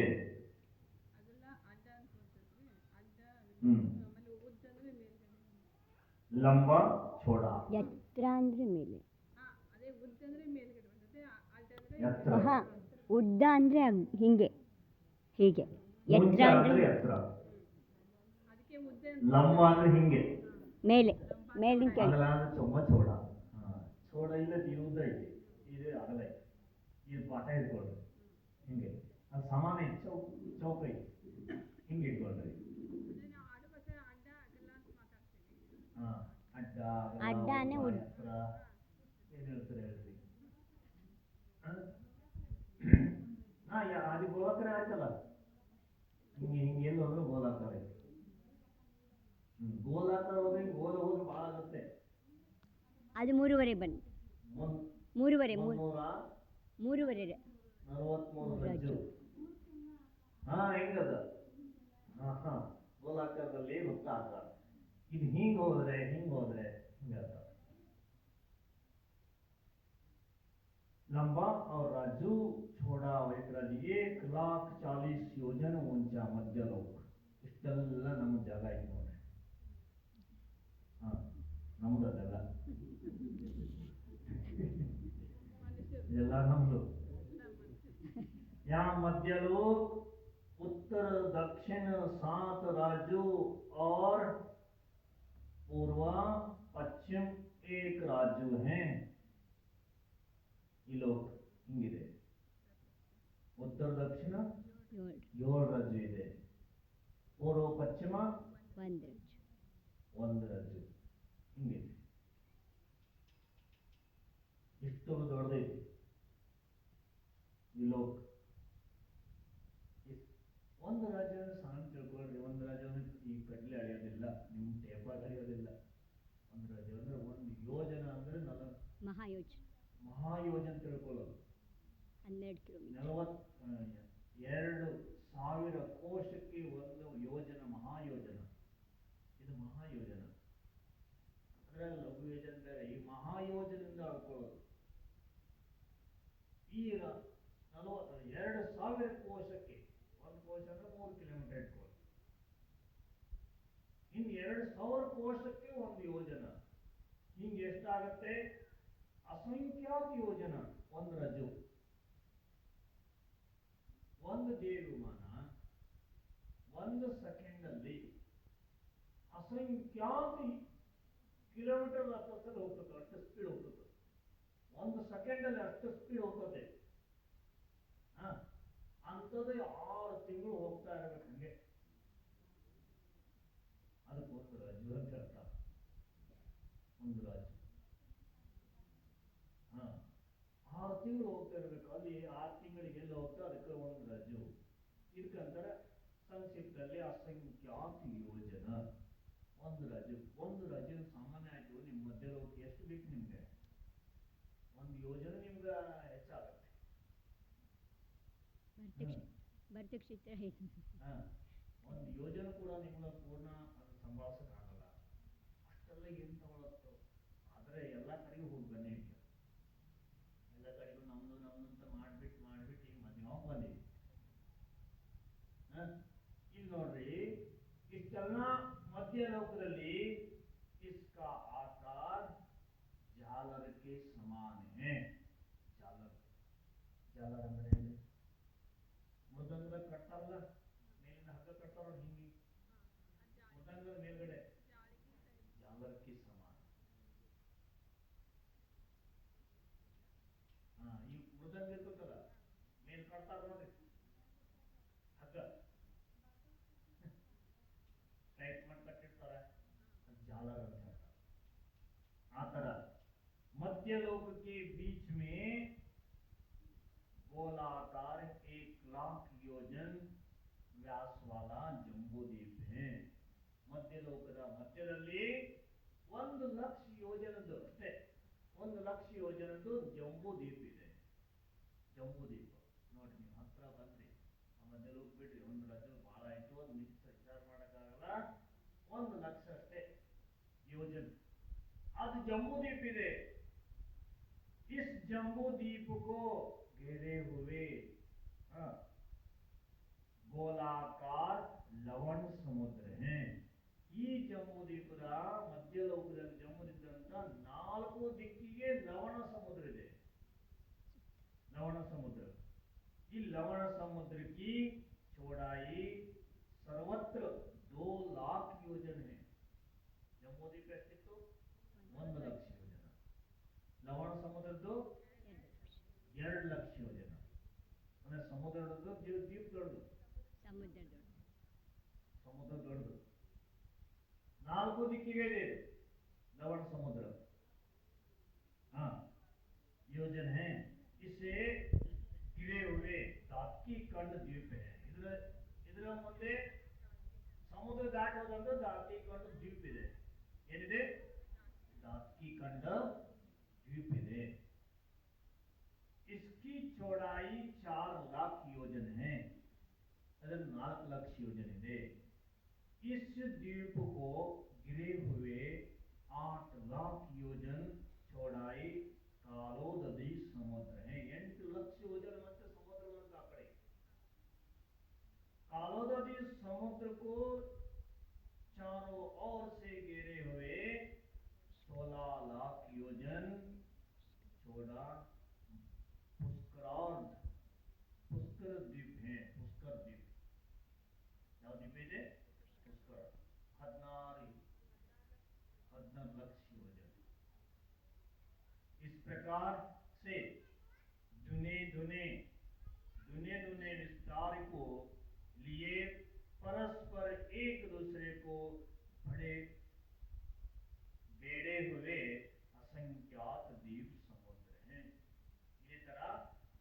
ಲಂಬ ಚೋಡ. ಎತ್ತರ ಅಂದ್ರೆ ಮೇಲೆ, ಎತ್ತರ. ಉದ್ದ ಅಂದ್ರೆ ಹಿಂಗೆ, ಹೀಗೆ. ಎತ್ತರ ಅಂದ್ರೆ ಎತ್ತರ, ಲಂಬ ಅಂದ್ರೆ ಹಿಂಗೆ ಮೇಲೆ, ಮೇಲಿನ ಕೆಳಗೆ. ಅಗಲ ಅಂದ್ರೆ ತುಂಬಾ ಚೋಡ. ಚೋಡ ಇಲ್ಲ, ಉದ್ದ ಐತಿ, ಇದು ಅಗಲ ಐತಿ. ಇದು ಪಾಠ ಇಟ್ಕೊಳ್ರಿ ಹಿಂಗೆ. ಅದು ಸಮಾನ ಐತಿ, ಚೌಕ ಐತಿ, ಹಿಂಗೆ ಇಟ್ಕೊಳ್ರಿ. ಅಡ್ಡ ಅಡ್ಡಾನೆ ಎತ್ತರ ಏನ್ ಹೇಳ್ತಾರೆ ಹೇಳ್ರಿ. ಅದು ಗೋಲಾಕಾರ ಆಯ್ತಲ್ಲ, ಹಿಂಗೆ ಹಿಂಗೆ ಎಲ್ಲಿ ಹೋದ್ರೆ ಗೋಲಾಕಾರ ಐತಿ. ಗೋಲಾಕಾರ ಹೋದ್ರೆ ಗೋಲ ಹೋಗಿ ಭಾಳ ಆಗುತ್ತೆ. ಅದು 3.5 ಬನ್ನಿ, 3.5 ರಜ್ಜು. ಹೆಂಗದ? ಗೋಲಾಕಾರದಲ್ಲಿ ವೃತ್ತಾಕಾರ. ಇದು ಹಿಂಗ್ ಹೋದ್ರೆ ಹಿಂಗದ. लंबा और राजू छोड़ा, एक राजू 1,40,000 ಯೋಜನ ऊंचा ಮಧ್ಯಲೋಕ. ಇಷ್ಟೆಲ್ಲ ನಮ್ಮ ಜಾಗ ಐತಿ ನೋಡ್ರಿ. ನಮ್ದು ಅದೆಲ್ಲ, ಇದೆಲ್ಲ ನಮ್ದು. यहाँ मध्यलोक, उत्तर दक्षिण 7 राजू और पूर्व पश्चिम 1 राजू हैं. ಈ ಲೋಕ ಹಿಂಗಿದೆ. ಉತ್ತರ ದಕ್ಷಿಣ 7 ರಜ್ಜು ಇದೆ, ಪೂರ್ವ ಪಶ್ಚಿಮ 1 ರಜ್ಜು ಹಿಂಗಿದೆ. ಇಷ್ಟು ದೊಡ್ಡದೈತಿ ಈ ಲೋಕ. ಒಂದು ರಾಜ್ಯ ಸಣ್ಣ ತಿಳ್ಕೊಳ್ರಿ. ಒಂದು ರಾಜ್ಯ ಈ ಕಡ್ಲೆ ಅಳಿಯೋದಿಲ್ಲ, ನಿಮ್ಮ ಟೇಪಾಗಿ ಅಳಿಯೋದಿಲ್ಲ. ಒಂದು ರಾಜ್ಯ ಅಂದ್ರೆ 1 ಯೋಜನ ಅಂದ್ರೆ ಮಹಾಯೋಜನ ತಿಳ್ಕೊಳ್ಳೋದು. 12 ಕಿಲೋಮೀಟರ್. 2,000 ಕೋಶಕ್ಕೆ 1 ಯೋಜನ ಮಹಾಯೋಜನ. ಇದು ಮಹಾಯೋಜನ ಅಂದ್ರೆ ಲಘು ಯೋಜನ ಬೇರೆ. ಈ ಮಹಾಯೋಜನದಿಂದ ಅಳ್ಕೊಳ್ಳೋದು. ಈ 2,000 ಕೋಶಕ್ಕೆ, 1 ಕೋಶ ಅಂದ್ರೆ 3 ಕಿಲೋಮೀಟರ್ ಇಟ್ಕೊಳ್ಳಿ. ಇನ್ನು 2,000 ಕೋಶಕ್ಕೆ 1 ಯೋಜನ. ಹಿಂಗೆ ಎಷ್ಟಾಗತ್ತೆ? ಅಸಂಖ್ಯಾತ ಯೋಜನ. 1 ರಜು, 1 ದೇವಿಮಾನ 1 ಸೆಕೆಂಡ್ ಅಲ್ಲಿ ಅಸಂಖ್ಯಾತ ಕಿಲೋಮೀಟರ್ ಹತ್ತಲ್ಲಿ ಹೋಗ್ತದೆ. ಅಷ್ಟು ಸ್ಪೀಡ್ ಹೋಗ್ತದೆ 1 ಸೆಕೆಂಡ್ ಅಲ್ಲಿ, ಅಷ್ಟು ಸ್ಪೀಡ್ ಹೋಗ್ತದೆ. ಅಂಥದ್ದು 6 ತಿಂಗಳು ಹೋಗ್ತಾ ಇರಬೇಕು ಹಂಗೆ. ಅದಕ್ಕೆ 1 ರಾಜು ಅಂತ ಹೇಳ್ತಾರೆ. 1 ರಾಜು 6 ತಿಂಗಳು ಹೋಗ್ತಾ ಇರಬೇಕು. ಅಲ್ಲಿ 6 ತಿಂಗಳಿಗೆ ಎಲ್ಲಿ ಹೋಗ್ತಾ, ಅದಕ್ಕೆ 1 ರಾಜು. ಇದಕ್ಕಂತಾರೆ ಸಂಕ್ಷಿಪ್ತಲ್ಲಿ ಅಸಂಖ್ಯಾತ ಯೋಜನ. 1 ರಾಜು. 1 ರಾಜು ಸಾಮಾನ್ಯ ಆಯ್ತು. ನಿಮ್ಮ ಮಧ್ಯಲೋಕ ಎಷ್ಟು ಬೇಕು ನಿಮ್ಗೆ? 1 ಯೋಜನೆ ನಿಮ್ಗೆ ಹೆಚ್ಚಾಗುತ್ತೆ. ಭರ್ತಕ್ಷೇತ್ರ 1 ಯೋಜನೆ ಕೂಡ ನಿಮ್ಗೆ ಪೂರ್ಣ ಸಂಭಾಳಿಸಕ್ಕಾಗಲ್ಲ. ಅಷ್ಟೆಲ್ಲ ಏನು ತಗೊಳತ್ತು. ಆದರೆ ಎಲ್ಲ ಕಡೆಗೂ ಹೋಗಿ ಬನ್ನಿ. ಎಲ್ಲ ಕಡೆಗೂ ನಮ್ದು ಅಂತ ಮಾಡ್ಬಿಟ್ಟು ಈಗ ಮಧ್ಯಾಹ್ನ ಬಂದಿವಿ. ಜಾಲರ್ ಅಂದ್ರೆ ಏನು? ಮೃದಂಗದ ಕಟ್ಟಾರಲ್ಲ, ಮೇಲಿಂದ ಹಗ್ಗ ಕಟ್ಟಾರ ಹಿಂಗಿ, ಮೃದಂಗದ ಮೇಲ್ಗಡೆ ಜಾಲರ್ಕಿ ಸಮಾನ. ಈ ಮೃದಂಗ ಇರ್ತದಲ್ಲ, ಮೇಲ್ ಕಟ್ತಾರ ನೋಡ್ರಿ ಹಗ್ಗ, ಟೈಟ್ ಮಾಡಿ ಕಟ್ಟಿರ್ತಾರೆ, ಜಾಲರ್ ಅಂತ ಹೇಳ್ತಾರೆ. आ तरह मध्यलोक के बीच में गोलाकार 1,00,000 योजन व्यास वाला जंबूद्वीप है. ಮಧ್ಯಲೋಕದ ಮಧ್ಯದಲ್ಲಿ 1,00,000 ಯೋಜನದ್ದು ಅಷ್ಟೇ, 1,00,000 ಯೋಜನದ್ದು ಜಂಬೂದ್ವೀಪ್ ಇದೆ. ಜಂಬೂದ್ವೀಪ ನೋಡಿ, ನೀವು ಹತ್ರ ಬಂದ್ರಿ, ಮಧ್ಯಲೋಕ ಬಿಡ್ರಿ, ಒಂದು ರಾಜ್ಯ ಬಹಳ ಆಯ್ತು, ಒಂದು ವಿಚಾರ ಮಾಡಕ್ಕಾಗಲ್ಲ, 1,00,000 ಅಷ್ಟೇ ಯೋಜನ ಅದು जम्बूद्वीप ಇದೆ. इस जम्बूद्वीप को घेरे हुए गोलाकार लवण समुद्र है. ಈ ಜಂಬೂದ್ವೀಪದ ಮಧ್ಯಲೋಕದಲ್ಲಿ ಜಂಬೂದ್ವೀಪದಂತ 4 ದಿಕ್ಕಿಗೆ ಲವಣ ಸಮುದ್ರ ಇದೆ. लवण समुद्र, ಈ लवण समुद्र की चौड़ाई सर्वत्र 2,00,000 योजन है. जम्बूद्वीप ಎಷ್ಟಿತ್ತು? 1,00,000 ಯೋಜನ. ಲವಣ ಸಮುದ್ರದ್ದು 2,00,000 ಯೋಜನ. ಅಂದ್ರೆ ಸಮುದ್ರ ದೊಡ್ಡದು, ದ್ವೀಪ ದೊಡ್ಡದು. ಸಮುದ್ರ ದೊಡ್ಡದು. 4 ದಿಕ್ಕಿಗೆ ಇದೆ लवण समुद्र. योजन है. इसे घिरे हुए दात्की कंड द्वीप है. ಇದರ ಮುಂದೆ ಸಮುದ್ರ ದಾಟಿ ಹೋದಂತ ದಾತ್ಕಿ ಕಂಡ ದ್ವೀಪ ಇದೆ. ಏನಿದೆ? दात्की कंड द्वीप ಇದೆ. इसकी चौड़ाई 4,00,000 योजन है. अगर 4,00,000 योजन ಇದೆ. इस द्वीप को घिरे हुए 8,00,000 योजन चौड़ाई कालो नदी समुद्र है. 8,00,000 योजन ಮತ್ತೆ ಸಮುದ್ರ ಬಂತ ಆ ಕಡೆ. कालो नदी समुद्र को चारों ओर से घेरे हुए 16,00,000 योजन चौड़ा पुष्कर द्वीप है. पुष्कर द्वीप ಯಾವ ದ್ವೀಪ ಇದೆ? पुष्कर. 16,00,000 योजन. इस प्रकार से दुने दुने विस्तार को लिए परस्पर एक दूसरे को बड़े बेड़े हुए असंख्यात द्वीप समुद्र हैं. इसी तरह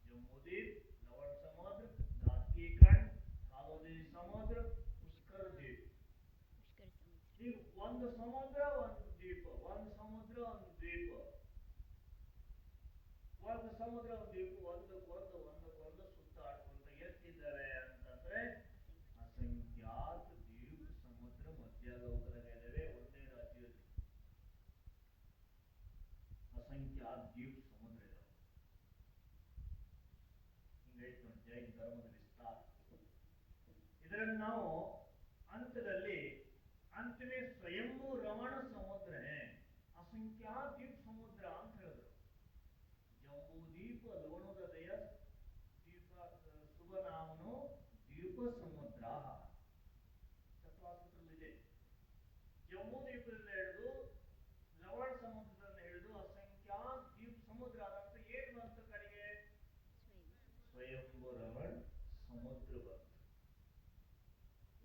जम्बूद्वीप, लवण समुद्र, दात्की कंड, कालो नदी समुद्र, पुष्कर द्वीप. ಈಗ ಒಂದು ಸಮುದ್ರ ಒಂದು ದ್ವೀಪ, ಒಂದು ಸಮುದ್ರ ಒಂದು ದ್ವೀಪ, ಒಂದು ಸಮುದ್ರ ಒಂದು ದ್ವೀಪ ಒಂದಕ್ಕೊಂದು ಸುತ್ತಾಡ್ಕೊಂತ ಎಷ್ಟಿದ್ದಾವೆ ಅಂತಂದ್ರೆ ಅಸಂಖ್ಯಾತ ದ್ವೀಪ ಸಮುದ್ರ ಮಧ್ಯಲೋಕದಾಗ ಇದಾವೆ. ಒಂದೇ ರಾಜ್ಯದಲ್ಲಿ ಅಸಂಖ್ಯಾತ ದ್ವೀಪ ಸಮುದ್ರ ಇದಾವೆ. ಹಿಂಗೈತೆ ನೋಡಿ ಜೈನ ಧರ್ಮದ ವಿಸ್ತಾರ. ಇದರಲ್ಲಿ ನಾವು अंतದಲ್ಲಿ अंत में स्वयंभू रमण समुद्र है. असंख्यात द्वीप समुद्र ಅಂತ ಹೇಳಿದ್ರು. जम्बूद्वीप ಲವಣೋದಯ ದ್ವೀಪ ಸುಬನಾಮನು ದ್ವೀಪ ಸಮುದ್ರ ತತ್ವಾಸ್ತ್ರದಲ್ಲಿದೆ. ಜಂಬೂದ್ವೀಪದಿಂದ ಹಿಡಿದು ಲವಣ ಸಮುದ್ರದಿಂದ ಹಿಡಿದು ಅಸಂಖ್ಯಾತ ದ್ವೀಪ ಸಮುದ್ರ ಆದಂತ ಏನ್ ಬಂತು ಕಡೆಗೆ? ಸ್ವಯಂಭೂ ರಮಣ ಸಮುದ್ರ ಬಂತು.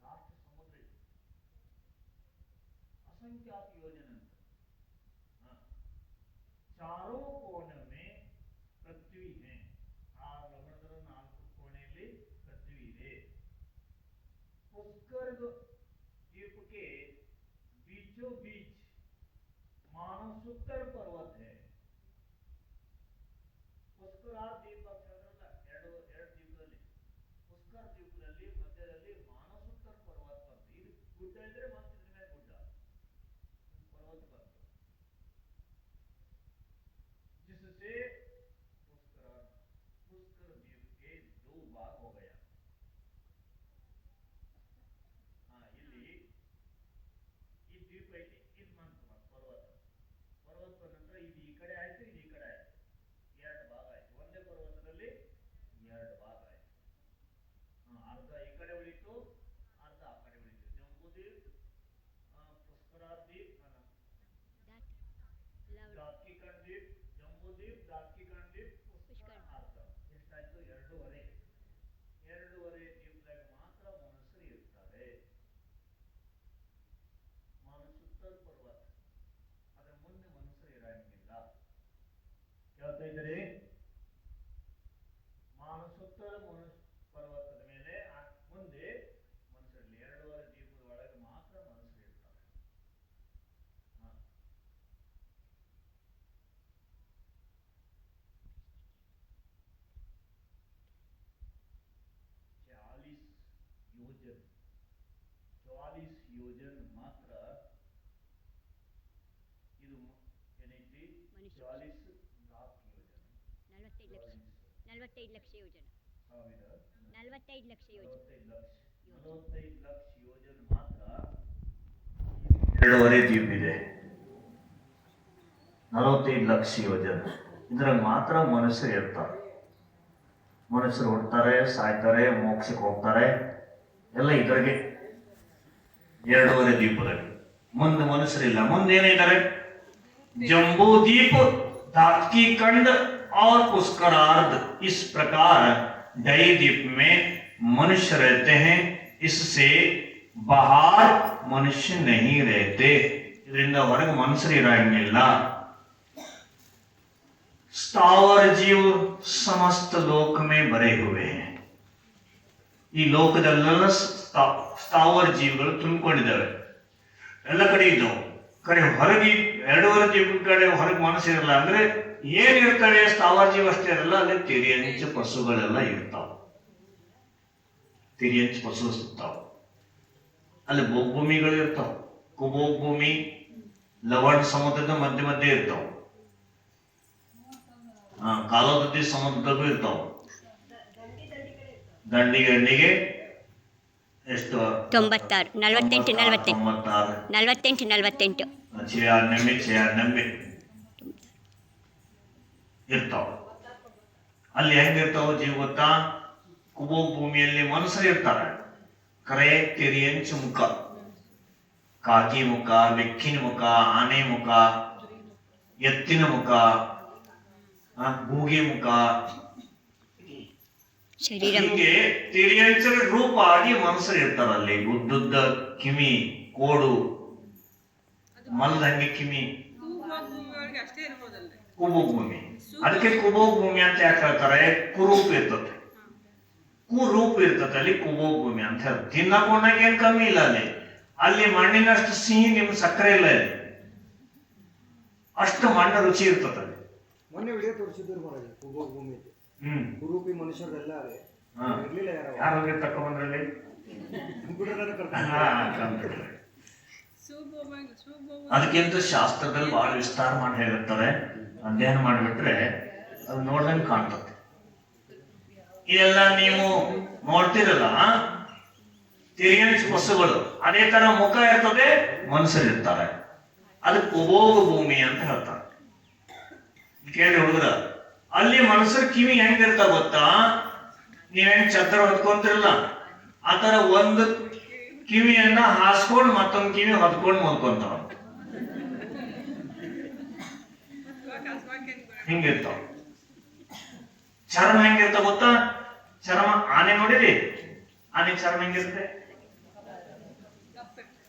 लास्ट समुद्र असंख्यात योजन चारों कोण में पृथ्वी है. आ रमणदर 4 कोणೆಯಲ್ಲಿ पृथ्वी ಇದೆ. पुष्कर द्वीप के बीचों बीच मानसूत्र पर्वत है. पुष्कर द्वीप ಅಂತ ಹೇಳಿದ್ರಲ್ಲ, ಎರಡು ದ್ವೀಪದಲ್ಲಿ पुष्कर ದ್ವೀಪದಲ್ಲಿ ಮಧ್ಯದಲ್ಲಿ ಮಾನಸೂತ್ರ ಪರ್ವತ ಬಂತು. ಇದು ಗುಡ್ಡ ಇದ್ರೆ ಮತ್ತೆ ಇದ್ರ ಮೇಲೆ ಗುಡ್ಡ पर्वत ಬಂತು. जिससे पुष्कर द्वीप के 2 भाग हो गया. ಇಲ್ಲಿ ಈ ದ್ವೀಪ ಐತಿ, ಇದು ಬಂತು ಮತ್ತೆ पर्वत ಬಂದ ನಂತರ ಇದು ಈ ಕಡೆ ಆಯ್ತು, ಇದು ಈ ಕಡೆ ಆಯ್ತು, 2 ಭಾಗ ಆಯ್ತು. ಒಂದೇ ಪರ್ವತದಲ್ಲಿ ಹೇಳ್ತಾ ಇದ್ದೀರಿ ಸುತ್ತಲ ಪರ್ವತದ ಮೇಲೆ ಮುಂದೆ ಮನುಷ್ಯರಲ್ಲಿ 2.5 ದೀಪದ ಒಳಗೆ ಮಾತ್ರ ಮನುಷ್ಯರು ಇರ್ತಾರೆ. ಚಾಲೀಸ್ ಯೋಜನ್ ಮಾತ್ರ ಇದು ಏನೈತಿ? 45 ಲಕ್ಷ ಯೋಜನೆ. 45 ಲಕ್ಷ ಯೋಜನೆ. 45 ಲಕ್ಷ ಯೋಜನೆ ಮಾತ್ರ 2.5 ದ್ವೀಪ ಇದೆ. 45 ಲಕ್ಷ ಯೋಜನೆ ಇದ್ರಾಗ ಮಾತ್ರ ಮನುಷ್ಯರು ಇರ್ತಾರೆ. ಮನುಷ್ಯರು ಹುಡ್ತಾರೆ, ಸಾಯ್ತಾರೆ, ಮೋಕ್ಷಕ್ಕೆ ಹೋಗ್ತಾರೆ, ಎಲ್ಲ ಇದ್ರಾಗೆ 2.5 ದ್ವೀಪದಾಗ. ಮುಂದೆ ಮನುಷ್ಯರಿಲ್ಲ. ಮುಂದೆ ಏನಿದ್ದಾರೆ? जम्बू द्वीप, धातकी खंड और पुष्करार्ध, इस प्रकार ढाई द्वीप में मनुष्य रहते हैं. इससे बाहर मनुष्य नहीं रहते. ಇದರಿಂದ ಹೊರಗೆ ಮನುಷ್ಯರು ಇರಂಗಿಲ್ಲ. स्थावर जीव समस्त लोक में भरे हुए हैं. ಈ ಲೋಕದಲ್ಲೆಲ್ಲ ಸ್ಥಾವರ ಜೀವಗಳು ತುಂಬಿಕೊಂಡಿದ್ದಾವೆ, ಎಲ್ಲ ಕಡೆ ಇದ್ದವು. ಕಡೆ ಹೊರಗೆ 2.5 ದ್ವೀಪ ಕಡೆ ಹೊರಗೆ ಮನಸ್ಸಿರಲ್ಲ. ಅಂದ್ರೆ ಏನಿರ್ತವೆ? ಸ್ಥಾವರ ಜೀವ ಅಷ್ಟೇ ಇರಲ್ಲ, ಅಲ್ಲಿ ತಿರಿಯಂಚ ಪಶುಗಳೆಲ್ಲ ಇರ್ತಾವ. ತಿರಿಯಂಚ ಪಶು ಸಿಗ್ತಾವ. ಅಲ್ಲಿ ಭೂಮಿಗಳು ಇರ್ತಾವ. ಕುಬೋ ಭೂಮಿ, ಲವಣ ಸಮುದ್ರದ ಮಧ್ಯೆ ಮಧ್ಯೆ ಇರ್ತಾವ. ಕಾಲೋದತಿ ಸಮುದ್ರದಾಗೂ ಇರ್ತಾವ. ದಂಡಿಗೆ ಎಷ್ಟು? 96, 48, 48 ಇರ್ತಾವ. ಅಲ್ಲಿ ಹೆಂಗಿರ್ತಾವ ಜೀವ ಗೊತ್ತಾ? ಕುಬೋ ಭೂಮಿಯಲ್ಲಿ ಮನುಷ್ಯರು ಇರ್ತಾರೆ. ಕರೆ ತಿರಿಯಂಚ ಮುಖ, ಕಾಕಿ ಮುಖ, ಬೆಕ್ಕಿನ ಮುಖ, ಆನೆ ಮುಖ, ಎತ್ತಿನ ಮುಖ, ಗೂಗಿ ಮುಖ, ಹೀಗೆ ತಿರಿಯಂಚರ ರೂಪ ಆಗಿ ಮನುಷ್ಯರು ಇರ್ತಾರಲ್ಲಿ. ಉದ್ದುದ್ದ ಕಿಮಿ, ಕೋಡು, ಮಲ್ದಂಗೆ ಕಿಮಿ, ಕುಬೋ ಭೂಮಿ. ಅದಕ್ಕೆ ಕುಬೋ ಭೂಮಿ ಅಂತ ಯಾಕೆ ಹೇಳ್ತಾರೆ? ಕುರೂಪ ಇರ್ತದೆ, ಕುರೂಪ ಇರ್ತದೆ ಅಲ್ಲಿ ಕುಬೋ ಭೂಮಿ ಅಂತ ಹೇಳ್ತಾರೆ. ತಿನ್ನಕೊಂಡಾಗ ಏನ್ ಕಮ್ಮಿ ಇಲ್ಲ ಅಲ್ಲಿ. ಅಲ್ಲಿ ಮಣ್ಣಿನಷ್ಟು ಸಿಹಿ ನಿಮ್ ಸಕ್ಕರೆ ಇಲ್ಲ ಅಲ್ಲಿ, ಅಷ್ಟು ಮಣ್ಣು ರುಚಿ ಇರ್ತದೆ. ಮೊನ್ನೆ ವಿಡಿಯೋ ತೋರಿಸಿದ್ರು ಮಹಾರಾಜ, ಕುಬೋ ಭೂಮಿ ಕುರೂಪಿ ಮನುಷ್ಯರೆಲ್ಲ ಇರ್ಲಿಲ್ಲ. ಯಾರು ಹೋಗಿ ತಕೊಂಡ್ರಲ್ಲಿ ಅದಕ್ಕಿಂತ ಶಾಸ್ತ್ರದಲ್ಲಿ ಬಹಳ ವಿಸ್ತಾರ ಮಾಡಿ ಹೇಳಿರ್ತಾರೆ. ಅಧ್ಯಯನ ಮಾಡಿಬಿಟ್ರೆ ಅದು ನೋಡ್ದಂಗೆ ಕಾಣ್ತದೆ. ಇದೆಲ್ಲ ನೀವು ನೋಡ್ತಿರಲ್ಲ, ತಿರಿಯಂಚ ಪಶುಗಳು ಅದೇ ತರ ಮುಖ ಇರ್ತದೆ, ಮನುಷ್ಯರು ಇರ್ತಾರೆ. ಅದಕ್ಕೆ ಕುಬೋಗ ಭೂಮಿ ಅಂತ ಹೇಳ್ತಾರೆ. ಕೇಳಿ ಹುಡುಗರ, ಅಲ್ಲಿ ಮನುಷ್ಯರ ಕಿವಿ ಹೆಂಗಿರ್ತಾವ ಗೊತ್ತಾ? ನೀವ್ ಹೆಂಗ್ ಛತ್ರ ಹೊದ್ಕೊಂತಿರಲ್ಲ, ಆತರ ಒಂದು ಕಿವಿಯನ್ನ ಹಾಸ್ಕೊಂಡು ಮತ್ತೊಂದು ಕಿವಿ ಹೊದ್ಕೊಂಡು ಮಲ್ಕೊಂತಾವ. ಹಿಂಗಿರ್ತಾವ. ಚರ್ಮ ಹೆಂಗಿರ್ತಾವ ಗೊತ್ತಾ? ಚರ್ಮ ಆನೆ ನೋಡಿರಿ, ಆನೆ ಚರ್ಮ ಹೆಂಗಿರುತ್ತೆ?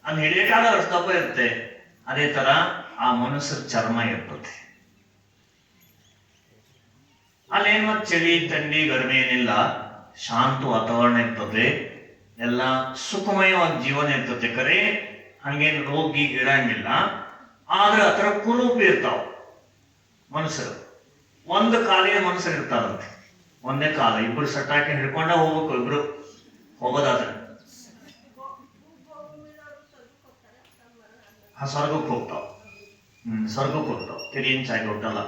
ಅದ್ ಹಿಡಿಯಕ್ಕಾಗ ಅಷ್ಟು ದಪ್ಪ ಇರುತ್ತೆ. ಅದೇ ತರ ಆ ಮನುಷ್ಯರ ಚರ್ಮ ಇರ್ತದೆ. ಅಲ್ಲೇನ್ ಮತ್ ಚಳಿ ಥಂಡಿ ಗರ್ಮಿ ಏನಿಲ್ಲ, ಶಾಂತ ವಾತಾವರಣ ಇರ್ತದೆ, ಎಲ್ಲ ಸುಖಮಯವಾದ ಜೀವನ ಇರ್ತದೆ. ಕರೆ ಹಂಗೇನು ರೋಗಿ ಇರಂಗಿಲ್ಲ. ಆದ್ರೆ ಆತರ ಕುರೂಪ ಇರ್ತಾವ ಮನುಷ್ಯರು. ಒಂದು ಕಾಲಿಗೆ ಮನುಷ್ಯರು ಇರ್ತಾರಂತೆ, ಒಂದೇ ಕಾಲ. ಇಬ್ರು ಸಟಾಕಿ ಹಿಡ್ಕೊಂಡ ಹೋಗ್ಬೇಕು, ಇಬ್ರು ಹೋಗೋದಾದ್ರೆ ಸ್ವರ್ಗಕ್ಕೆ ಹೋಗ್ತಾವ. ಸ್ವರ್ಗಕ್ಕೆ ಹೋಗ್ತಾವ, ತಿರಿಯಂಚಾಗಿ ಹೋಗಲ್ಲ.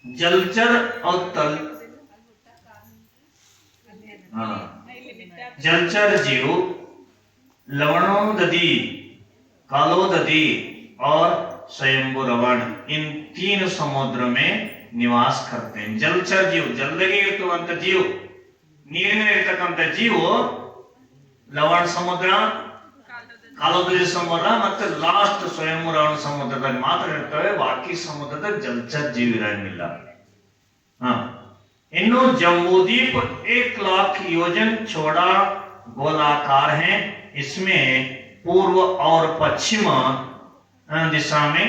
जलचर और तल जलचर जीव लवणोदधि, कालोदधि और स्वयंभू रवण, इन 3 समुद्र में निवास करते हैं. जलचर जीव, जलदगे ಇರ್ತಕ್ಕಂಥ ಜೀವ, ನೀರಿನಲ್ಲಿ ಇರ್ತಕ್ಕಂಥ ಜೀವ ಲವಣ ಸಮುದ್ರ, ಕಾಲೋದಧಿ ಸಮುದ್ರ ಮತ್ತು ಲಾಸ್ಟ್ ಸ್ವಯಂಭೂ ರವಣ ಸಮುದ್ರದಾಗ ಮಾತ್ರ ಇರ್ತವೆ. ಬಾಕಿ ಸಮುದ್ರದಾಗ ಜಲಚರ ಜೀವ ಇರಂಗಿಲ್ಲ. इन्नो जम्बूद्वीप 1 लाख योजन चौड़ा गोलाकार है. इसमें पूर्व और पश्चिम दिशा में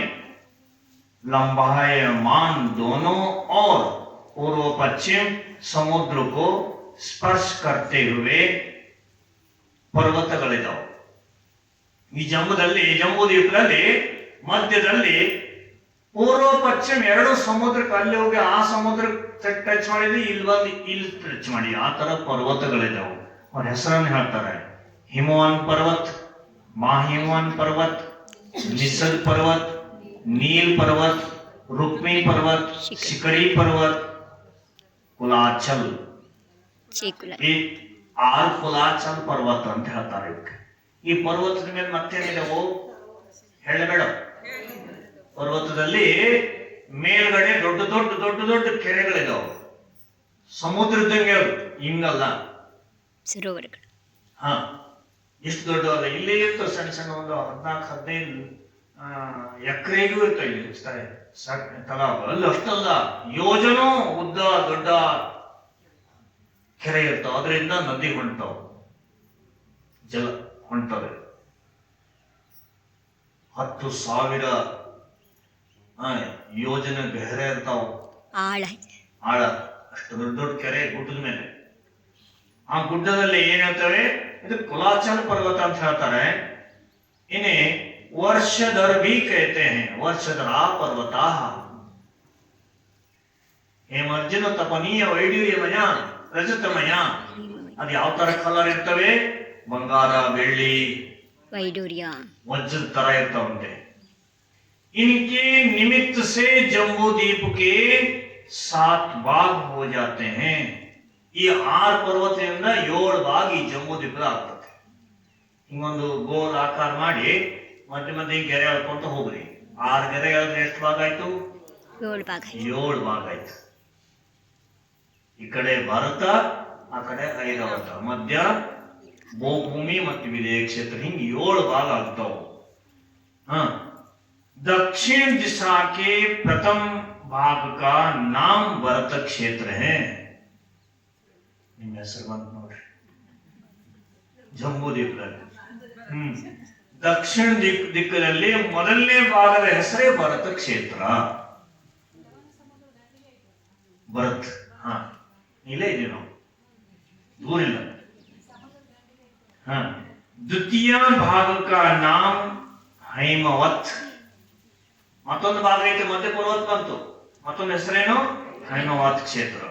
लंबायमान दोनों और पूर्व पश्चिम समुद्र को स्पर्श करते हुए ಪರ್ವತಗಳಿದಾವೆ. ಈ ಜಂಬೂ ದ್ವೀಪದಲ್ಲಿ ಮಧ್ಯದಲ್ಲಿ ಪೂರ್ವ ಪಶ್ಚಿಮ ಎರಡು ಸಮುದ್ರಕ್ಕೆ ಅಲ್ಲಿ ಹೋಗಿ ಆ ಸಮುದ್ರ ಟಚ್ ಮಾಡಿದ್ರೆ ಇಲ್ಲಿ ಬಂದು ಇಲ್ಲಿ ಟಚ್ ಮಾಡಿ ಆ ತರ ಪರ್ವತಗಳಿದಾವೆ. ಅವ್ರ ಹೆಸರನ್ನು ಹೇಳ್ತಾರೆ. ಹಿಮವಾನ್ ಪರ್ವತ್, ಮಾಹಿಮವಾನ್ ಪರ್ವತ್, ನಿಸಲ್ ಪರ್ವತ್, नील पर्वत, रुक्मी पर्वत, शिकड़ी पर्वत, कुलाचल. ಈ 6 ಕುಲಾಚಲ್ ಪರ್ವತ ಅಂತ ಹೇಳ್ತಾರೆ ಇವಕ್ಕೆ. ಈ ಪರ್ವತದ ಮೇಲೆ ಮತ್ತೇನಿದವು ಹೇಳಬೇಡ. ಪರ್ವತದಲ್ಲಿ ಮೇಲ್ಗಡೆ ದೊಡ್ಡ ದೊಡ್ಡ ದೊಡ್ಡ ದೊಡ್ಡ ಕೆರೆಗಳಿದಾವೆ. ಸಮುದ್ರದಂಗೆ ಹಿಂಗಲ್ಲ, ಸರೋವರಗಳು. ಹಾ, ಎಷ್ಟು ದೊಡ್ಡವಲ್ಲ. ಇಲ್ಲಿ ಇರ್ತವೆ ಸಣ್ಣ ಸಣ್ಣ, ಒಂದು 14-15 ಎಕರೆಗೂ ಇರ್ತಾವೆ ಇಲ್ಲಿ ತಲಾಬ್. ಅಲ್ಲಿ ಅಷ್ಟಲ್ಲ, ಯೋಜನೋ ಉದ್ದ ದೊಡ್ಡ ಕೆರೆ ಇರ್ತಾವ. ಅದರಿಂದ ನದಿ ಹೊಂಟಾವ, ಜಲ ಹೊಂಟವೆ. 10,000 ಯೋಜನೆ ಗಹರೆ ಇರ್ತಾವ, ಆಳ. ಅಷ್ಟು ದೊಡ್ಡ ದೊಡ್ಡ ಕೆರೆ ಗುಡ್ಡದ ಮೇಲೆ. ಆ ಗುಡ್ಡದಲ್ಲಿ ಏನ್ ಹೇಳ್ತವೆ, ಇದು ಕುಲಾಚಲ್ ಪರ್ವತ ಅಂತ ಹೇಳ್ತಾರೆ. ಇನ್ನೇ वर्षधर भी कहते हैं, वर्षधरा पर्वता. ಹೇಮರ್ಜುನ ತಪನೀಯ ವೈಡೂರ್ಯಮಯ ರಜತಮಯ. ಅದು ಯಾವ ತರ ಕಲರ್ ಇರ್ತವೆ, ಬಂಗಾರ, ಬೆಳ್ಳಿ, ವೈಡೂರ್ಯ, ವಜ್ರದ ತರ ಇರ್ತಾವಂತೆ. इनके निमित्त से जम्बू द्वीप के 7 भाग हो जाते हैं. ಈ 6 ಪರ್ವತದಿಂದ 7 ಭಾಗ ಈ ಜಂಬೂ ದ್ವೀಪದ ಆಗ್ತದೆ. ಹಿಂಗೊಂದು ಗೋಲ್ ಆಕಾರ ಮಾಡಿ ಮಧ್ಯ ಮಧ್ಯೆ ಗೆರೆ ಎಳ್ಕೊಂತ ಹೋಗ್ರಿ. 6 ಗೆರೆ ಎಳೆದ್ರೆ ಎಷ್ಟು ಭಾಗ ಆಯ್ತು? 7 ಭಾಗ ಆಯ್ತು. ಈ ಕಡೆ ಭಾರತ, ಆ ಕಡೆ ಐರಾವತ, ಮಧ್ಯ ಭೂಮಿ ಮತ್ತು ವಿದೇಯ ಕ್ಷೇತ್ರ. ಹಿಂಗೆ 7 ಭಾಗ ಆಗ್ತಾವ. दक्षिण दिशा के प्रथम भाग का नाम भरत क्षेत्र है. ನಿಮ್ಮ ಹೆಸರು ಬಂತು ನೋಡ್ರಿ, ಜಂಬೂ ದ್ವೀಪದಲ್ಲಿ. ದಕ್ಷಿಣ ದಿಕ್ಕಿನಲ್ಲಿ ಮೊದಲನೇ ಭಾಗದ ಹೆಸರೇ ಭರತ ಕ್ಷೇತ್ರ. ಭರತ್, ಹಾ, ಇಲ್ಲೇ ಇದೀವಿ ನಾವು, ದೂರಿಲ್ಲ. ದ್ವಿತೀಯ ಭಾಗ का नाम ಹೈಮವತ್. ಮತ್ತೊಂದು ಭಾಗ ಐತೆ, ಮಧ್ಯ ಪರ್ವತ ಬಂತು, ಮತ್ತೊಂದು ಹೆಸರೇನು ಹೈಮವತ್ ಕ್ಷೇತ್ರ.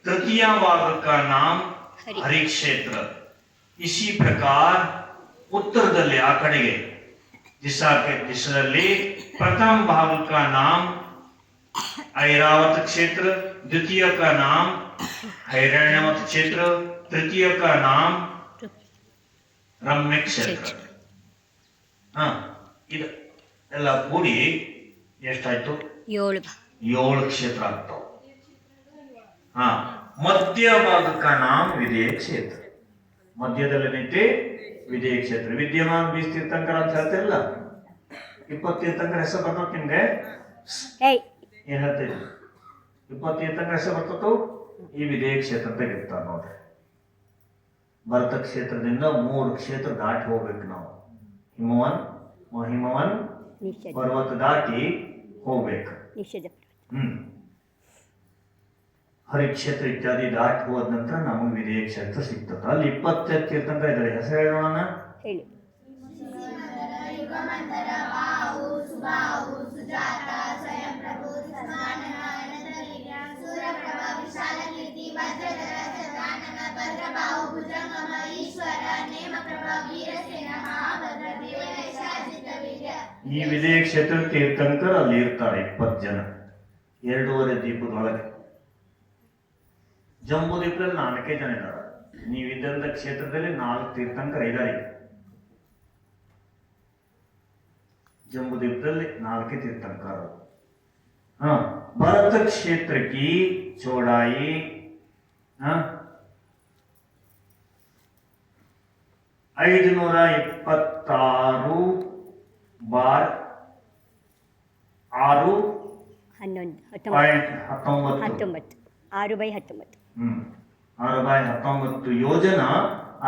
तृतीय भाग का नाम हरि क्षेत्र. इसी प्रकार उत्तरದಲ್ಲಿ ಆ ಕಡೆಗೆ ದಿಶಾದಲ್ಲಿ प्रथम भाग का नाम ऐरावत क्षेत्र, द्वितीय का नाम हैरण्यवत क्षेत्र, तृतीय का नाम रम्य क्षेत्र. ಇದು ಎಲ್ಲ ಕೂಡಿ ಎಷ್ಟಾಯ್ತು? 7 ಕ್ಷೇತ್ರ ಆಗ್ತಾವ. मध्य भाग का नाम विदेय क्षेत्र. ಮಧ್ಯದಲ್ಲಿ ನಿಂತೆ ವಿದೇಯ ಕ್ಷೇತ್ರ. ವಿದ್ಯಮಾನ 20 ತೀರ್ಥಂಕರ ಅಂತ ಹೇಳ್ತಿರಲ್ಲ, 20 ತೀರ್ಥಂಕರ ಹೆಸರು ಬರ್ತದ ನಿಮ್ಗೆ? ಏನ್ ಹೇಳ್ತೀರಿ? 20 ತೀರ್ಥಂಕರ ಹೆಸರು ಬರ್ತದ. ಈ ವಿದೇಯ ಕ್ಷೇತ್ರ ಅಂತ ಇರ್ತಾರ ನೋಡ್ರಿ. ಭರತ ಕ್ಷೇತ್ರದಿಂದ 3 ಕ್ಷೇತ್ರ ದಾಟಿ ಹೋಗ್ಬೇಕು ನಾವು. ಹಿಮವನ್ ಪರ್ವತ ದಾಟಿ ಹೋಗ್ಬೇಕು. ಹರಿಕ್ಷೇತ್ರ ಇತ್ಯಾದಿ ದಾಟಿ ಹೋದ ನಂತರ ನಮಗೆ ವಿದೇಯ ಕ್ಷೇತ್ರ ಸಿಗ್ತದೆ. ಅಲ್ಲಿ 20 ತೀರ್ಥಂಕರ ಇದ್ದಾರೆ. ಹೆಸರು ಹೇಳೋಣ. ಈ ವಿದೇಯ ಕ್ಷೇತ್ರ ತೀರ್ಥಂಕರ ಅಲ್ಲಿ ಇರ್ತಾರೆ 20 ಜನ, 2.5 ದೀಪದೊಳಗೆ. ಜಂಬೂ ದ್ವೀಪದಲ್ಲಿ 4 ಜನ ಇದ್ದಾರೆ. ನೀವಿದ್ದಂತ ಕ್ಷೇತ್ರದಲ್ಲಿ 4 ತೀರ್ಥಂಕರ ಇದ್ದಾರೆ. जम्बू द्वीपದಲ್ಲಿ 4 तीर्थंकर. भरत क्षेत्र की चौड़ाई 526 बार 6/19 योजना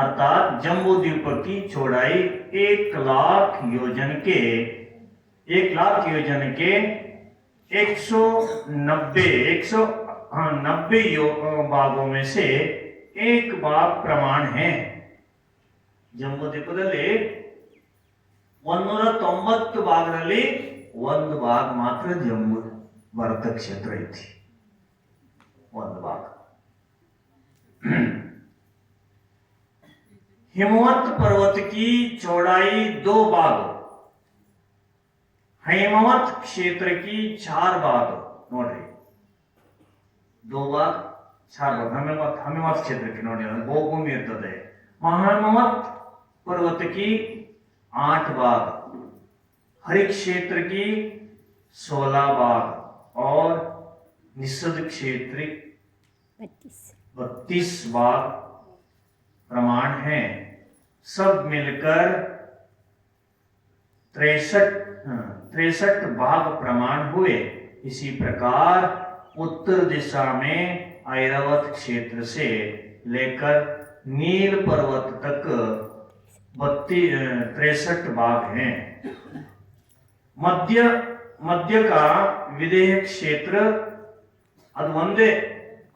अर्थात जम्बू द्वीप की चौड़ाई 1 लाख योजन के 190 ಭಾಗों में से एक भाग प्रमाण है. ಜಂಬೂದ್ವೀಪದಲ್ಲಿ 190 ಭಾಗದಲ್ಲಿ ಒಂದು ಭಾಗ ಮಾತ್ರ ಜಂಬೂ ಭರತ ಕ್ಷೇತ್ರ ಐತಿ. ಒಂದು ಭಾಗ. हिमवत पर्वत की चौड़ाई 2 भाग, हिमवत क्षेत्र की 4 भाग. नोड्री 2 भाग 4 भाग. हिमवत क्षेत्र की नोडी ಗೋಭೂಮಿ ಇರ್ತದೆ. महाहिमवत पर्वत की 8 भाग, हरि क्षेत्र की 16 भाग और निषद क्षेत्र 32 भाग प्रमाण है. सब मिलकर 63 भाग प्रमाण हुए. इसी प्रकार उत्तर दिशा में ऐरावत क्षेत्र से लेकर नील पर्वत तक 63 भाग हैं. मध्य का विदेह क्षेत्र ಅದು ಒಂದೇ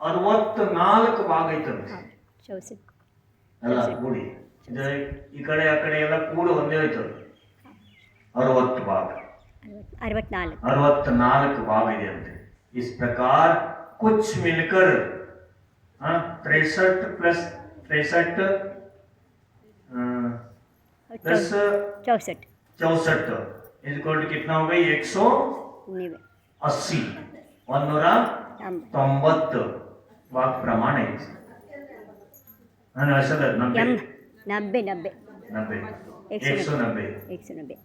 64 ಭಾಗ ಐತಂತೆ. ಅಲ್ಲ ಕೂಡಿ ಈ ಕಡೆ ಆ ಕಡೆ ಎಲ್ಲ ಕೂಡ ಒಂದೇ ಹೋಯ್ತದೆ. 60 ಭಾಗ 64 ಭಾಗ ಇದೆ ಅಂತೆ. इस प्रकार कुछ मिलकर 63 प्लस 64 इक्वल टू कितना हो गई 180 190 भाग प्रमाण है. नब्बे 190.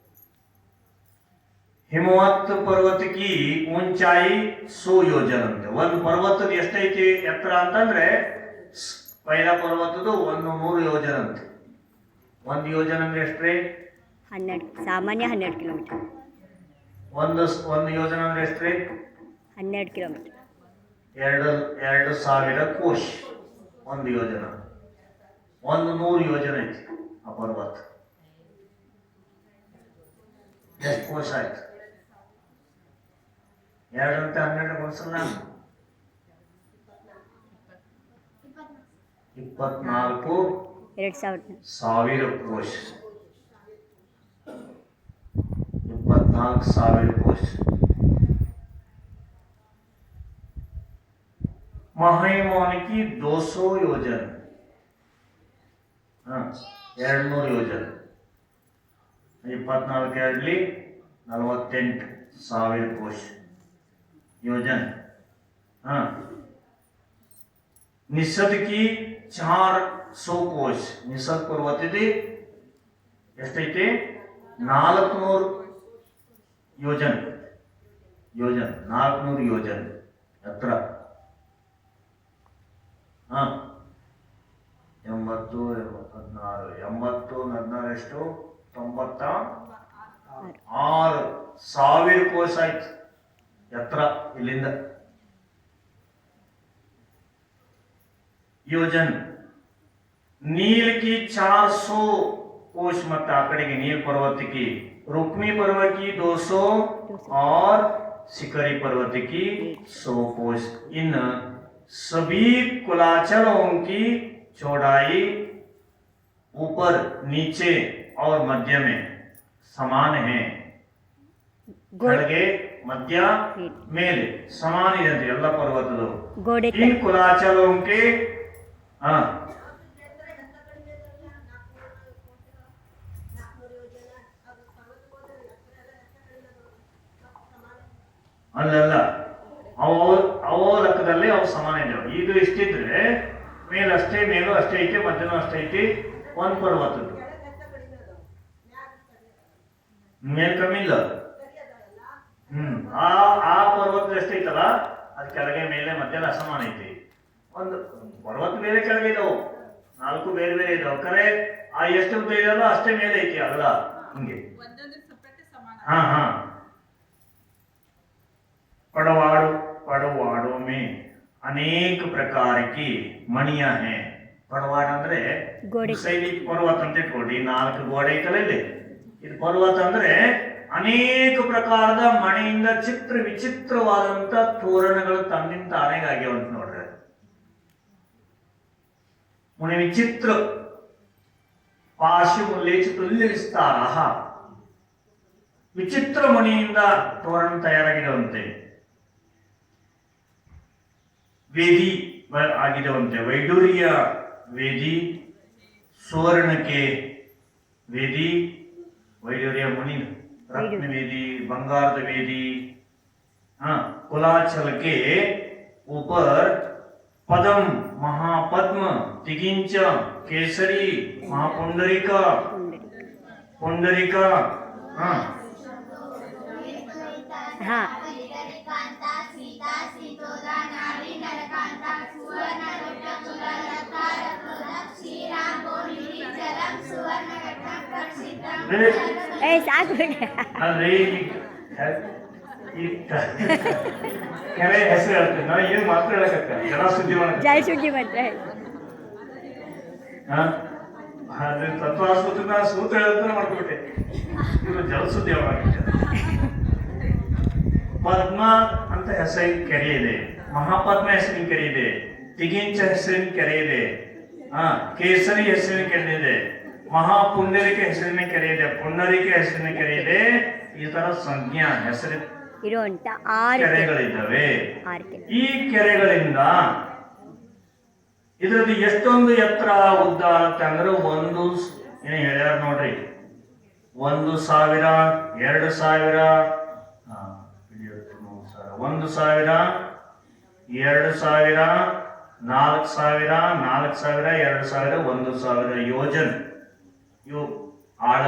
ಹಿಮವತ್ पर्वत की ऊंचाई 100 ಯೋಜನ ಅಂತೆ. ಒಂದು ಪರ್ವತದ ಎಷ್ಟೈತಿ ಎತ್ತರ ಅಂತಂದ್ರೆ ಪೈಲ ಪರ್ವತದ 100 ಯೋಜನ ಅಂತೆ. 1 ಯೋಜನ ಅಂದ್ರೆ ಎಷ್ಟ್ರಿ? 12 ಸಾಮಾನ್ಯ 12 ಕಿಲೋಮೀಟರ್. ಒಂದು ಯೋಜನ ಅಂದ್ರೆ ಎಷ್ಟ್ರಿ? 12 ಕಿಲೋಮೀಟರ್. 2000 ಕೋಶ 1 ಯೋಜನ. 100 ಯೋಜನ ಐತಿ ಆ ಪರ್ವತ. ಎಷ್ಟು ಕೋಶ ಆಯ್ತು? 2 ಅಂತ 12 ಕೊಡ್ಸಲ್ಲ. 24,000 ಕೋಶ. 24,000 ಕೋಶ. महाहिमवन की 200 योजन 200 ಯೋಜನ. 24 48,000 ಕೋಶ ಯೋಜನ. निषद की 400 ಕೋಶ. ನಿಷದ್ ಪರ್ವತದ ಎಷ್ಟೈತೆ? 400 ಯೋಜನ 400 ಯೋಜನ ಎತ್ತರ. 80 14 ಎಷ್ಟು? 96,000 ಕೋಶ ಆಯ್ತು ಎತ್ತರ ಇಲ್ಲಿಂದ. ಯೋಜನ್ नील की 400 कोश मत आकड़े की नील पर्वत की, रुक्मी पर्वत की 200 और शिखरी पर्वत की 100 कोश. इन सभी कुलाचलों की चौड़ाई ऊपर नीचे और मध्य में समान है. ಕೆಳಗೆ ಮಧ್ಯ ಮೇಲೆ ಸಮಾನ ಇದೆ ಎಲ್ಲ ಪರ್ವತಗಳು. इन कुलाचलों के ಅಲ್ಲಲ್ಲ ಅವ ಲೆಕ್ಕದಲ್ಲಿ ಅವು ಸಮಾನ ಇದ್ದಾವೆ. ಈಗ ಇಷ್ಟಿದ್ರೆ ಮೇಲಷ್ಟೇ, ಮೇಲೂ ಅಷ್ಟೇ ಐತಿ, ಮಧ್ಯನೂ ಅಷ್ಟೇ ಐತಿ. ಒಂದು ಪರ್ವತದ್ದು ಮೇಲ್ ಕಮ್ಮಿ ಇಲ್ಲ. ಆ ಪರ್ವತ ಎಷ್ಟೈತಲ್ಲ ಅದು ಕೆಳಗೆ ಮೇಲೆ ಮಧ್ಯ ಅಸಮಾನ ಐತಿ. ಒಂದು ಪರ್ವತ ಬೇರೆ ಕೆಳಗೆ ಇದಾವು, 4 ಬೇರೆ ಬೇರೆ ಇದಾವೆ. ಕರೆ ಆ ಎಷ್ಟು ಉದ್ದ ಇದೆಯಲ್ಲ ಅಷ್ಟೇ ಮೇಲೆ ಐತಿ ಅಲ್ಲ ಹಿಂಗೆ. पड़वाड़ों में अनेक प्रकार की मणियां हैं. पड़वाड़ ಅಂದ್ರೆ ಶೈಲಿ ಪರ್ವತ ಅಂತ ಇಟ್ಕೊಳ್ಳಿ. 4 ಗೋಡೆ ಐತಲ್ಲ ಇಲ್ಲಿ. ಇದು ಪರ್ವತ ಅಂದ್ರೆ ಅನೇಕ ಪ್ರಕಾರದ ಮಣಿಯಿಂದ ವಿಚಿತ್ರವಾದಂತ ತೋರಣಗಳು ತನ್ನಿಂದ ತಾನೇಗೆ ಆಗ್ಯಾವಂತ ನೋಡ್ರಿ. ಮುನಿ ವಿಚಿತ್ರ ಪಾಶಿ ಮುಲ್ಲೇಚ ತುಲ್ಯ ವಿಸ್ತಾರ, ವಿಚಿತ್ರ ಮಣಿಯಿಂದ ತೋರಣ ತಯಾರಾಗಿರುವಂತೆ, ವೇದಿ ಆಗಿರುವಂತೆ, ವೈಡೂರ್ಯ ವೇದಿ, ಸುವರ್ಣಕ್ಕೆ ವೇದಿ, ವೈಡೂರ್ಯ ಮುನಿ ರತ್ನ ವೇದಿ, ಬಂಗಾರದ ವೇದಿ, कुलाचल के ऊपर पद्म, महापद्म, तिगिंच, केसरी, महापुंडरिका, पुंडरिका, हाँ ಅಲ್ರಿ ಕೆಲವೇ ಹೆಸರು ಹೇಳ್ತೀನಿ ನಾ ಏನು ಮಾತ್ರ ಹೇಳಕತ್ತ ಜನ ಸುದ್ದಿ ಜೈ ಸುದ್ದಿ ಮಾತ್ರ ಅದ್ರ ತತ್ವಾಸ್ಪತ್ರೆ ನಾ ಸೂತ್ರ ಹೇಳ್ತಾನೆ ಮಾಡ್ಕೊಬಿಟ್ಟೆ. ಇವರು ಜಲಸುದ್ದಿ ಹೇಳಾಗಿದ್ದೆ. ಪದ್ಮ ಅಂತ ಹೆಸರಿನ ಕೆರೆ ಇದೆ, ಮಹಾಪದ್ಮ ಹೆಸರಿನ ಕೆರೆ ಇದೆ, ತಿಗಿಂಚ ಹೆಸರಿನ ಕೆರೆ ಇದೆ, ಕೇಸರಿ ಹೆಸರಿನ ಕೆರೆ ಇದೆ, ಮಹಾಪುಂಡರಿಕ ಹೆಸರಿನ ಕೆರೆ ಇದೆ, ಪುಂಡರಿಕ ಹೆಸರಿನ ಕೆರೆ ಇದೆ. ಈ ತರ ಸಂಜ್ಞಾ ಹೆಸರು ಇರುವಂತ ಕೆರೆಗಳಿದ್ದಾವೆ. ಈ ಕೆರೆಗಳಿಂದ ಇದ್ರದ್ದು ಎಷ್ಟೊಂದು ಎತ್ತರ ಉದ್ದ ಆಗುತ್ತೆ ಅಂದ್ರೆ ಒಂದು ಏನ್ ಹೇಳ್ಯಾರ ನೋಡ್ರಿ, 1,000, 2,000, 1,000, 2,000, 4,000, 4,000, 2,000, 1,000 ಯೋಜನ್. ಇವು ಆಳ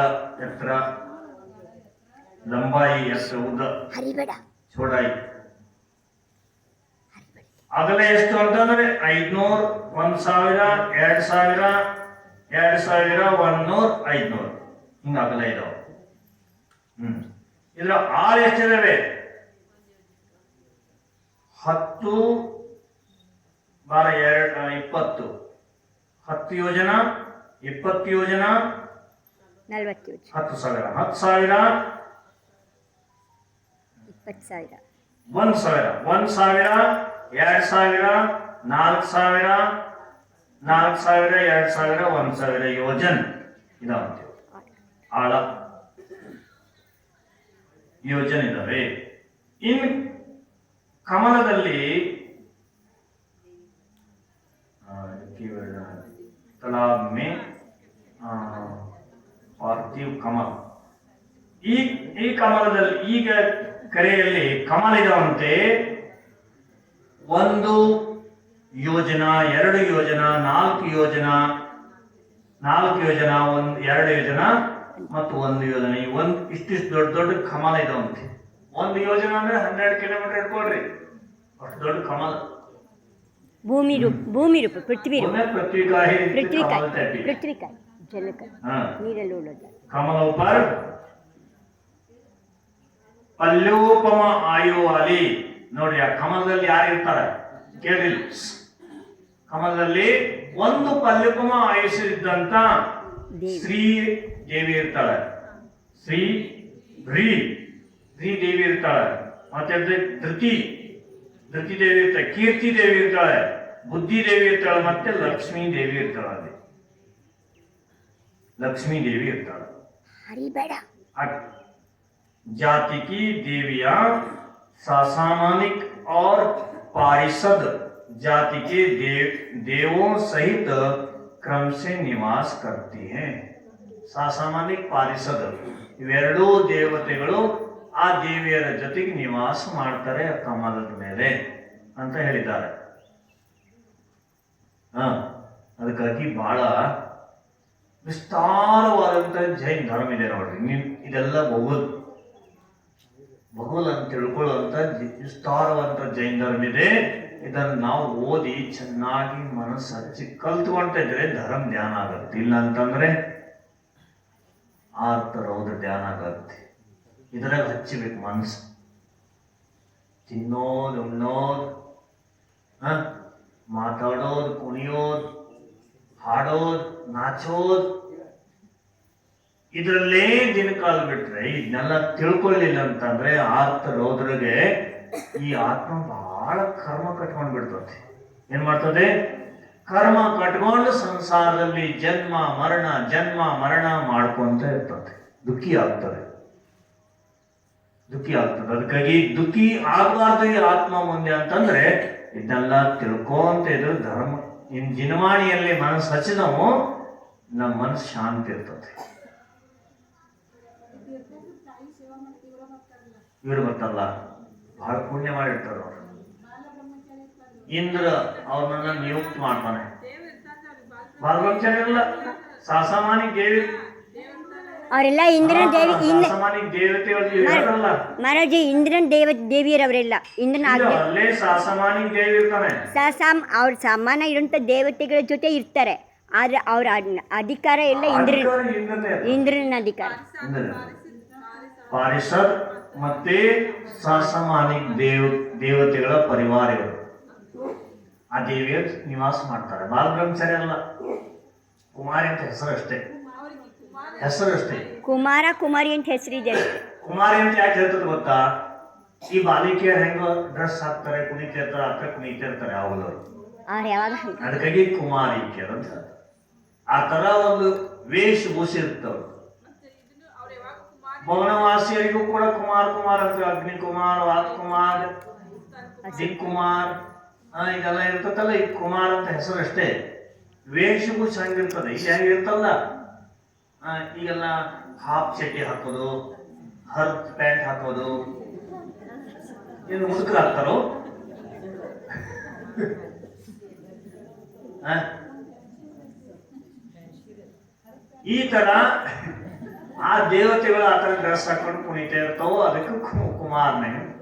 ಎತ್ತರ, ಲಂಬಾಯಿ ಎತ್ತರ, ಉದ್ದ, ಚೋಡಾಯಿ. ಅಗಲ ಎಷ್ಟು ಅಂತಂದ್ರೆ 500, 1,000, 2,000, 2,000, 100, 500 ಹಿಂಗ ಅಗಲ ಇದಾವ. ಇದ್ರ ಆಳ ಎಷ್ಟಿದಾವೆ? 10 × 2 20, 10 ಯೋಜನ, 20 ಯೋಜನ, 40 ಯೋಜನ, 10,000, 10,000, 20,000, 1,000, 1,000, 2,000, 4,000, 4,000, 2,000, 1,000 ಯೋಜನ್ ಇದಾವಂತೆ. ಆಳ ಯೋಜನೆ ಇದಾವೆ. ಇನ್ ಕಮಲದಲ್ಲಿ ತಲಾಬ್ ಮೇ ಪಾರ್ಥಿವ್ ಕಮಲ, ಈ ಕಮಲದಲ್ಲಿ ಈಗ ಕರೆಯಲ್ಲಿ ಕಮಲ ಇದಾವಂತೆ. 1 ಯೋಜನ, 2 ಯೋಜನ, 4 ಯೋಜನ, 2 ಯೋಜನ ಮತ್ತು 1 ಯೋಜನ. ಈ ಇಷ್ಟಿಷ್ಟು ದೊಡ್ಡ ದೊಡ್ಡ ಕಮಲ ಇದಾವಂತೆ. 1 ಯೋಜನ ಅಂದ್ರೆ 100 ಕಿಲೋಮೀಟರ್ ಇಟ್ಕೊಳ್ರಿ, ಅಷ್ಟು ದೊಡ್ಡ ಕಮಲ. ಭೂಮಿ ರೂಪ ಪೃಥ್ವಿ ಜಲಕ ನೀರಲ್ಲಿ ಉಳ್ಳೋದು ಕಮಲ ऊपर ಪಲ್ಯೋಪಮ ಆಯು ವಾಲಿ. ನೋಡ್ರಿ, ಆ ಕಮಲದಲ್ಲಿ ಯಾರು ಇರ್ತಾರೆ ಕೇಳಿ. ಕಮಲದಲ್ಲಿ 1 ಪಲ್ಯೋಪಮ ಆಯುಷ್ಯದಂತ ಶ್ರೀ ದೇವಿ ಇರ್ತಾಳೆ, ಶ್ರೀ ದೇವಿ ಇರ್ತಾಳೆ, ಮತ್ತೆ ಧೃತಿ ದೇವಿ ಇರ್ತಾಳೆ, ಕೀರ್ತಿ ದೇವಿ ಇರ್ತಾಳೆ, ಬುದ್ಧಿ ದೇವಿ ಇರ್ತಾಳೆ, ಮತ್ತೆ ಲಕ್ಷ್ಮೀ ದೇವಿ ಇರ್ತಾಳೆ. ಅಲ್ಲಿ लक्ष्मी देवी इर्ताಳೆ. जाति की देवियां सासामानिक और पारिषद जाति के देवों सहित क्रम से निवास करती हैं. सासामानिक ಪಾರಿಷದ ಇವೆರಡೂ ದೇವತೆಗಳು ಆ ದೇವಿಯರ ಜೊತೆಗೆ ನಿವಾಸ ಮಾಡ್ತಾರೆ ಆ ಕಮಲದ ಮೇಲೆ ಅಂತ ಹೇಳಿದ್ದಾರೆ. ಅದಕ್ಕಾಗಿ ಬಹಳ ವಿಸ್ತಾರವಾದಂತ ಜೈನ್ ಧರ್ಮ ಇದೆ ನೋಡ್ರಿ. ಇದೆಲ್ಲ ಭಗವಲ್ ಅಂತ ತಿಳ್ಕೊಳ್ಳುವಂತ ವಿಸ್ತಾರವಾದಂತ ಜೈನ್ ಧರ್ಮ ಇದೆ. ಇದನ್ನ ನಾವು ಓದಿ ಚೆನ್ನಾಗಿ ಮನಸ್ಸು ಹಚ್ಚಿ ಕಲ್ತ್ಕೊಂತ ಇದ್ರೆ ಧರ್ಮ ಧ್ಯಾನ ಆಗತ್ತೆ. ಇಲ್ಲ ಅಂತಂದ್ರೆ ಆರ್ತರೌದ್ರ ಧ್ಯಾನ ಆಗತ್ತೆ. ಇದ್ರಾಗ ಹಚ್ಚಿಬೇಕು ಮನಸ್ಸು. ತಿನ್ನೋದು, ಉಣ್ಣೋದು, ಮಾತಾಡೋದು, ಕುಣಿಯೋದು, ಹಾಡೋದು, ನಾಚೋದು, ಇದರಲ್ಲೇ ದಿನಕಾಲ ಬಿಟ್ರೆ ಇದನ್ನೆಲ್ಲ ತಿಳ್ಕೊಳ್ಳಿಲ್ಲ ಅಂತಂದ್ರೆ ಆರ್ತರೋದ್ರಿಗೆ ಈ ಆತ್ಮ ಬಹಳ ಕರ್ಮ ಕಟ್ಕೊಂಡ್ ಬಿಡ್ತದೆ. ಏನ್ ಮಾಡ್ತದೆ? ಕರ್ಮ ಕಟ್ಕೊಂಡು ಸಂಸಾರದಲ್ಲಿ ಜನ್ಮ ಮರಣ ಮಾಡ್ಕೊಂತ ಇರ್ತದೆ, ದುಃಖಿ ಆಗ್ತದೆ. ಅದಕ್ಕಾಗಿ ದುಃಖಿ ಆಗಬಾರ್ದು ಈ ಆತ್ಮ ಮುಂದೆ ಅಂತಂದ್ರೆ ಇದನ್ನೆಲ್ಲ ತಿಳ್ಕೊಂತ ಇದ್ರು ಧರ್ಮ ಜಿನವಾಣಿಯಲ್ಲಿ ಮನಸ್ಸು ಹಚ್ಚಿದವು ನಮ್ಮ ಮನಸ್ಸು ಶಾಂತಿ ಇರ್ತದೆ. ಇವ್ರು ಬರ್ತಲ್ಲ ಬಹಳ ಪುಣ್ಯ ಮಾಡಿರ್ತಾರ ಅವ್ರು. ಇಂದ್ರ ಅವ್ರನ್ನ ನಿಯುಕ್ತ ಮಾಡ್ತಾನೆ. ಬಾಲಬ್ರಹ್ಮಚಾರಿ ಇಲ್ಲ, ಸಾಸಾಮಾನಿಕ ದೇವಿ ಅವರೆಲ್ಲ ಇಂದ್ರನ ದೇವಿ ಸಾಸಾಮಾನಿಕ ದೇವತೆ ಮಹಾರಾಜಿ ಇಂದ್ರನ ದೇವಿಯರವರೆಲ್ಲ ಇಂದ್ರನ ಅಲ್ಲೇ ಸಾಸಾಮಾನಿಕ ದೇವಿ ಇರ್ತಾನೆ. ಅವ್ರ ಸಾಮಾನ್ಯ ಇರುವಂತ ದೇವತೆಗಳ ಜೊತೆ ಇರ್ತಾರೆ, ಆದ್ರೆ ಅವ್ರ ಅಧಿಕಾರ ಎಲ್ಲ ಇಂದ್ರನ ಅಧಿಕಾರ. ಪಾರಿಷದ್ ಮತ್ತೆ ಸಾಸಾಮಾನಿಕ ದೇವತೆಗಳ ಪರಿವಾರ ಇವರು ಆ ದೇವಿಯ ನಿವಾಸ ಮಾಡ್ತಾರೆ. ಬಾಲಬ್ರಹ್ಮಚಾರಿ ಅಲ್ಲ, ಕುಮಾರಿ ಅಂತ ಹೆಸರಷ್ಟೇ. ಕುಮಾರ ಕುಮಾರಿ ಅಂತ ಹೆಸರಿದೆ. ಕುಮಾರಿ ಅಂತ ಯಾಕೆ ಹೇಳ್ತದೆ ಗೊತ್ತಾ? ಈ ಬಾಲಿಕೆಯರು ಹೆಂಗ ಡ್ರೆಸ್ ಹಾಕ್ತಾರೆ, ಕುಣಿತಿರ್ತಾರೆ, ಅಕ್ಕ ಕುಣಿತಿರ್ತಾರೆ ಅವಳವರು, ಅದಕ್ಕಾಗಿ ಕುಮಾರಿಕೆಯರು ಅಂತ. ಆ ತರ ಒಂದು ವೇಷಭೂಷೆ ಇರ್ತವ್ರು. ಭವನವಾಸಿಯರಿಗೂ ಕೂಡ ಕುಮಾರ್ ಅಂತ ಅಗ್ನಿ ಕುಮಾರ್, ವಾತ್ ಕುಮಾರ್, ದಿಕ್ ಕುಮಾರ್ ಇದೆಲ್ಲ ಇರ್ತದಲ್ಲ. ಈ ಕುಮಾರ್ ಅಂತ ಹೆಸರಷ್ಟೇ. ವೇಷಭೂಷೆ ಹಂಗಿರ್ತದೆ. ಇಲ್ಲಿ ಹೆಂಗಿರ್ತಲ್ಲ, ಈಗೆಲ್ಲ ಹಾಫ್ ಚಡ್ಡಿ ಹಾಕೋದು, ಹರ್ತ್ ಪ್ಯಾಂಟ್ ಹಾಕೋದು, ಏನು ಮುದುಕರು ಹಾಕ್ತಾರೋ ಈ ತರ ಆ ದೇವತೆಗಳು ಆ ತರ ಡ್ರೆಸ್ ಹಾಕೊಂಡು ಕುಣಿತಾ ಇರ್ತಾವೋ ಅದಕ್ಕೆ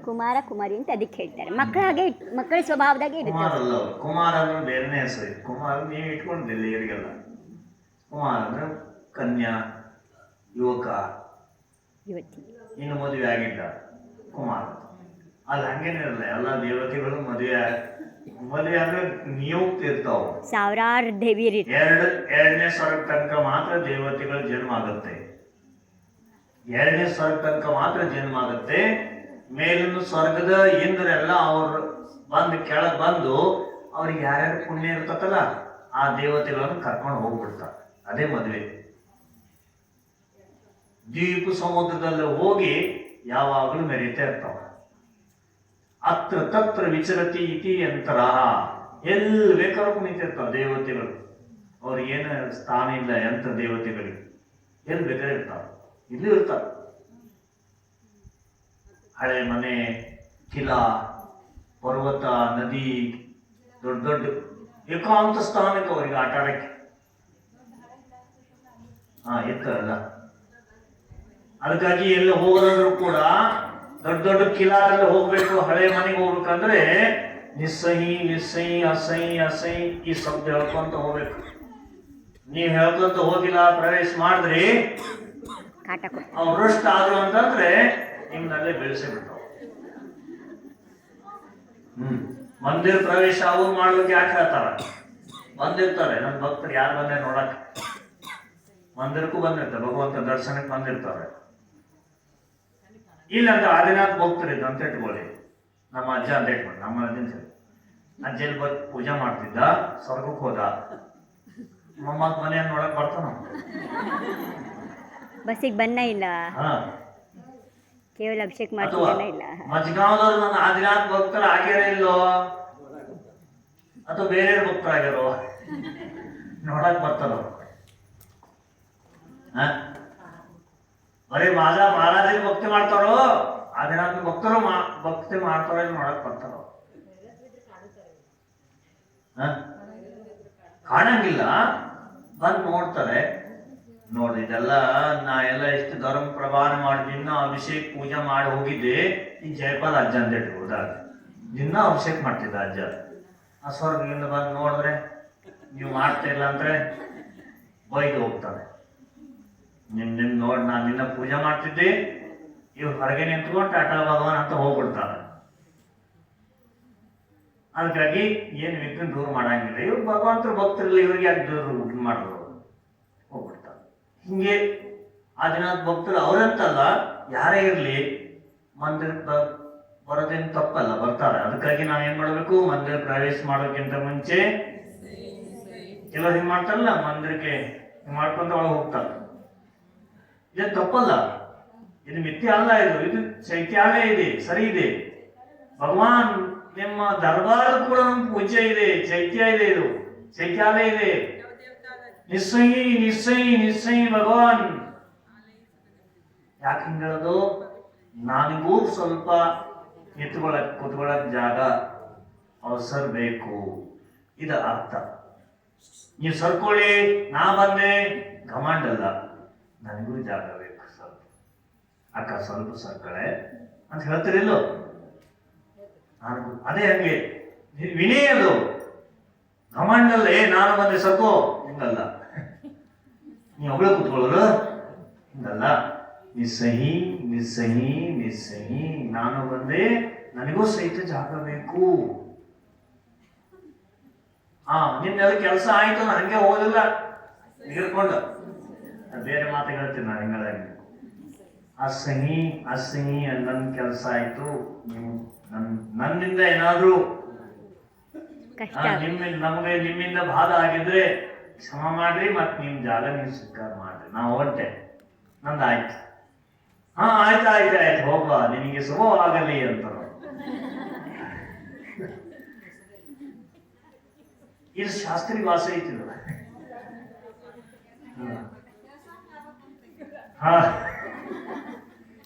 ಕುಮಾರ ಕುಮಾರಿ ಅಂತ ಅದಕ್ಕೆ ಹೇಳ್ತಾರೆ. ಮಕ್ಕಳ ಸ್ವಭಾವದಾಗೆ ಕುಮಾರ್ ಅಲ್ಲ ಅವರು. ಕುಮಾರ್ ಅಂದ್ರೆ ಬೇರೆನೇ ಹೆಸರು. ಕುಮಾರ್ ನೀವು ಇಟ್ಕೊಂಡಿಲ್ಲ ಇವರಿಗೆಲ್ಲ. ಕುಮಾರ್ ಅಂದ್ರೆ ಕನ್ಯಾ, ಯುವಕ, ಇನ್ನು ಮದುವೆ ಆಗಿದ್ದ ಕುಮಾರ್. ಅಲ್ಲಿ ಹಂಗೇನೇ ಇರಲ್ಲ, ಎಲ್ಲ ದೇವತೆಗಳು ಮದುವೆ ಅಂದ್ರೆ ನಿಯುಕ್ತ ಇರ್ತಾವ. ಸಾವಿರಾರು ದೇವಿಯರು. ಎರಡನೇ ಸ್ವರ್ಗ ತನಕ ಮಾತ್ರ ದೇವತೆಗಳ ಜನ್ಮ ಆಗುತ್ತೆ. ಎರಡನೇ ಸ್ವರ್ಗ ತನಕ ಮಾತ್ರ ಜನ್ಮ ಆಗುತ್ತೆ. ಮೇಲಿನ ಸ್ವರ್ಗದ ಇಂದ್ರೆಲ್ಲ ಅವ್ರು ಕೆಳಗ್ ಬಂದು ಅವ್ರಿಗೆ ಯಾರ್ಯಾರು ಪುಣ್ಯ ಇರ್ತತಲ್ಲ ಆ ದೇವತೆಗಳನ್ನು ಕರ್ಕೊಂಡು ಹೋಗ್ಬಿಡ್ತಾರೆ. ಅದೇ ಮದುವೆ. ದ್ವೀಪ ಸಮುದ್ರದಲ್ಲಿ ಹೋಗಿ ಯಾವಾಗಲೂ ಮೆರೀತಾ ಇರ್ತಾವ. ಅತ್ರ ತತ್ರ ವಿಚರತಿ ಇತಿ ಯಂತ್ರ. ಎಲ್ಲಿ ಬೇಕಾದ್ರೂ ಕುಣಿತಿರ್ತಾವ ದೇವತೆಗಳು. ಅವ್ರಿಗೇನು ಸ್ಥಾನ ಇಲ್ಲ ಯಂತ್ರ ದೇವತೆಗಳಿಗೆ. ಎಲ್ಲಿ ಬೇಕಾದ್ರೆ ಇರ್ತಾವ, ಇಲ್ಲೂ ಇರ್ತಾವ. ಹಳೆ ಮನೆ, ಕಿಲಾ, ಪರ್ವತ, ನದಿ, ದೊಡ್ಡ ದೊಡ್ಡ ಏಕಾಂತ ಸ್ಥಾನಕ್ಕೆ ಅವ್ರಿಗೆ ಆಟ ಆಡಕ್ಕೆ ಇರ್ತಾರಲ್ಲ. ಅದಕ್ಕಾಗಿ ಎಲ್ಲ ಹೋಗೋದಾದ್ರೂ ಕೂಡ ದೊಡ್ಡ ದೊಡ್ಡ ಕಿಲಾದಲ್ಲಿ ಹೋಗ್ಬೇಕು. ಹಳೆ ಮನೆಗೆ ಹೋಗ್ಬೇಕಂದ್ರೆ ನಿಸ್ಸಹಿ ಅಸಹಿ ಈ ಶಬ್ದ ಹೇಳ್ಕೊಂತ ಹೋಗ್ಬೇಕು. ನೀವ್ ಹೇಳ್ಕೊಂತ ಹೋಗಿಲ್ಲ, ಪ್ರವೇಶ ಮಾಡಿದ್ರಿ, ಅವ್ರು ರುಷ್ಟ ಆದ್ರು ಅಂತಂದ್ರೆ ನಿಮ್ನಲ್ಲೇ ಬೆಳೆಸಿ ಬಿಡ್ತಾವ. ಮಂದಿರ ಪ್ರವೇಶ ಅವ್ರು ಮಾಡ್ಲಿಕ್ಕೆ ಯಾಕೆ ಹೇಳ್ತಾರ? ಬಂದಿರ್ತಾರೆ ನಮ್ಮ ಭಕ್ತರು. ಯಾರು ಬಂದ್ರೆ ನೋಡಕ್ ಮಂದಿರಕ್ಕೂ ಬಂದಿರ್ತಾರೆ, ಭಗವಂತ ದರ್ಶನಕ್ಕೆ ಬಂದಿರ್ತಾರೆ. ಇಲ್ಲ ಅಂತ ಆದಿನಾಥ್ ಭಕ್ತರಿದ್ದ ಅಂತ ಇಟ್ಕೊಳ್ಳಿ. ನಮ್ಮ ಅಜ್ಜ ಅಂತ ಇಟ್ಕೊಂಡು, ನಮ್ಮ ಅಜ್ಜಲ್ಲಿ ಬಂದು ಪೂಜೆ ಮಾಡ್ತಿದ್ದ, ಸ್ವರ್ಗಕ್ಕೆ ಹೋದ. ಮೊಮ್ಮಕ್ ಮನೆಯನ್ನು ನೋಡಕ್ ಬರ್ತಾನ, ಬಸ್ಸಿಗೆ ಬನ್ನ ಇಲ್ಲ, ಕೇವಲ ಅಭಿಷೇಕ ಮಾಡ್ತಾನೆ ಇಲ್ಲ. ಮಜ್ಗಾಂವ್ದವ್ರು ನನ್ನ ಆದಿನಾಥ್ ಭಕ್ತರು ಆಗ್ಯಾರ ಇಲ್ಲೋ, ಅಥವಾ ಬೇರೆ ಭಕ್ತರಾಗ್ಯಾರೋ ನೋಡಕ್ ಬರ್ತಾರ. ಬರೀ ಮಹಾರಾಜಿಗೆ ಭಕ್ತಿ ಮಾಡ್ತಾರೋ, ಆದಿನಾಥ್ ಭಕ್ತರು ಭಕ್ತಿ ಮಾಡ್ತಾರೋ ನೋಡಕ್ ಬರ್ತಾರೋ. ಕಾಣಂಗಿಲ್ಲ, ಬಂದು ನೋಡ್ತಾರೆ. ನೋಡ್ರಿ ಇದೆಲ್ಲ ನಾ ಎಲ್ಲ ಎಷ್ಟು ಧರ್ಮ ಪ್ರಮಾಣ ಮಾಡಿ ದಿನ ಅಭಿಷೇಕ ಪೂಜೆ ಮಾಡಿ ಹೋಗಿದ್ದೆ. ಈ ಜಯಪಾಲ್ ಅಜ್ಜ ಅಂತ ಇಟ್ಬೋದ, ದಿನ ಅಭಿಷೇಕ ಮಾಡ್ತಿದ್ದ ಅಜ್ಜ. ಆ ಸ್ವರ್ಗದಿಂದ ಬಂದು ನೋಡಿದ್ರೆ ನೀವು ಮಾಡ್ತಾ ಇಲ್ಲ ಅಂದ್ರೆ ಬೈದು ಹೋಗ್ತಾರೆ. ನಿನ್ನ ನೋಡಿ ನಾನು ನಿನ್ನ ಪೂಜೆ ಮಾಡ್ತಿದ್ದೆ, ಇವ್ರು ಹೊರಗೆ ನಿಂತ್ಕೊಂಡು ಟಾಟಾ ಭಗವಾನ್ ಅಂತ ಹೋಗ್ಬಿಡ್ತಾರೆ. ಅದಕ್ಕಾಗಿ ಏನು ವಿಘ್ನ ದೂರ ಮಾಡಂಗಿಲ್ಲ. ಇವ್ರು ಭಗವಂತರ ಭಕ್ತರಿಲ್ಲ, ಇವ್ರಿಗೆ ಯಾಕೆ ದೂರ ಮಾಡಿದ್ರು ಹೋಗ್ಬಿಡ್ತಾರೆ. ಹಿಂಗೆ ಆ ದಿನ ಭಕ್ತರು ಅವರಂತಲ್ಲ, ಯಾರೇ ಇರಲಿ ಮಂದಿರಕ್ಕೆ ಬರೋದೇನು ತಪ್ಪಲ್ಲ, ಬರ್ತಾರೆ. ಅದಕ್ಕಾಗಿ ನಾವೇನ್ ಮಾಡಬೇಕು, ಮಂದಿರ ಪ್ರವೇಶ ಮಾಡೋಕ್ಕಿಂತ ಮುಂಚೆ ಕೆಲವ್ರು ಹಿಂಗ್ ಮಾಡ್ತಾರಲ್ಲ, ಮಂದಿರಕ್ಕೆ ಮಾಡ್ಕೊಂತ ಒಳಗೆ ಹೋಗ್ತಾರೆ. ಇದು ತಪ್ಪಲ್ಲ, ಇದು ಮಿಥ್ಯೆ ಅಲ್ಲ, ಇದು ಚೈತ್ಯಾಲಯ ಇದೆ, ಸರಿ ಇದೆ. ಭಗವಾನ್ ನಿಮ್ಮ ದರ್ಬಾರ ಕೂಡ ನಮ್ಮ ಪೂಜೆ ಇದೆ, ಚೈತ್ಯ ಇದೆ, ಇದು ಚೈತ್ಯಾಲಯ ಇದೆ. ನಿಸ್ಸಹಿ ನಿಸ್ಸಹಿ ನಿಸ್ಸಹಿ ಭಗವಾನ್. ಯಾಕೆ ಹಿಂಗ ಹೇಳೋದು? ನನಗೂ ಸ್ವಲ್ಪ ಕುತ್ಕೊಳ್ಳಕ್ ಜಾಗ ಅವಸರ ಬೇಕು, ಇದು ಅರ್ಥ. ನೀವು ಸರ್ಕೊಳ್ಳಿ, ನಾ ಬಂದೆ, ಘಮಾಂಡಲ್ಲ, ನನಗೂ ಜಾಗ ಬೇಕು ಸ್ವಲ್ಪ. ಅಕ್ಕ ಸ್ವಲ್ಪ ಸರ್ಕಳೆ ಅಂತ ಹೇಳ್ತಿರಿಲ್ಲೋ, ಅದೇ ಹಂಗೆ ವಿನಯ ಅದು. ಘಮಾಂಡಲ್ಲ, ನಾನು ಬಂದೆ ಸರ್ಕೋ, ಹಿಂಗಲ್ಲ. ನೀವು ಒಬ್ಬಳೆ ಕೂತ್ಕೊಳ್ಳೋದು ಹಿಂಗಲ್ಲ. ನಿಸ್ಸಹಿ ನಿಸ್ಸಹಿ ನಿಸ್ಸಹಿ, ನಾನು ಬಂದೆ, ನನಗೂ ಸಹಿತ ಜಾಗ ಬೇಕು. ನಿನ್ನೆಲ್ಲ ಕೆಲಸ ಆಯ್ತು, ನಾನು ಹಂಗೆ ಹೋಗಲಿಲ್ಲ ಹಿಡ್ಕೊಂಡ. ಬೇರೆ ಮಾತು ಹೇಳ್ತೀನಿ ನಾನು ಹಿಂಗಾಗಿ. ಅಸಹಿ ಅಸಹಿ ನನ್ನ ಕೆಲಸ ಆಯ್ತು, ನೀವು ನನ್ನಿಂದ ಏನಾದ್ರೂ ನಮಗೆ ನಿಮ್ಮಿಂದ ಬಾಧ ಆಗಿದ್ರೆ ಕ್ಷಮ ಮಾಡ್ರಿ, ಮತ್ತೆ ನಿಮ್ ಜಾಗ ನೀವು ಸ್ವೀಕಾರ ಮಾಡ್ರಿ, ನಾವು ಹೊಂಟೆ, ನಂದಾಯ್ತು. ಆಯ್ತು ಆಯ್ತು ಆಯ್ತು, ಹೋಗ, ನಿನಗೆ ಶುಭವಾಗಲಿ ಅಂತ. ಇದು ಶಾಸ್ತ್ರೀಯ ಭಾಷೆ ಐತಿಲ್ಲ.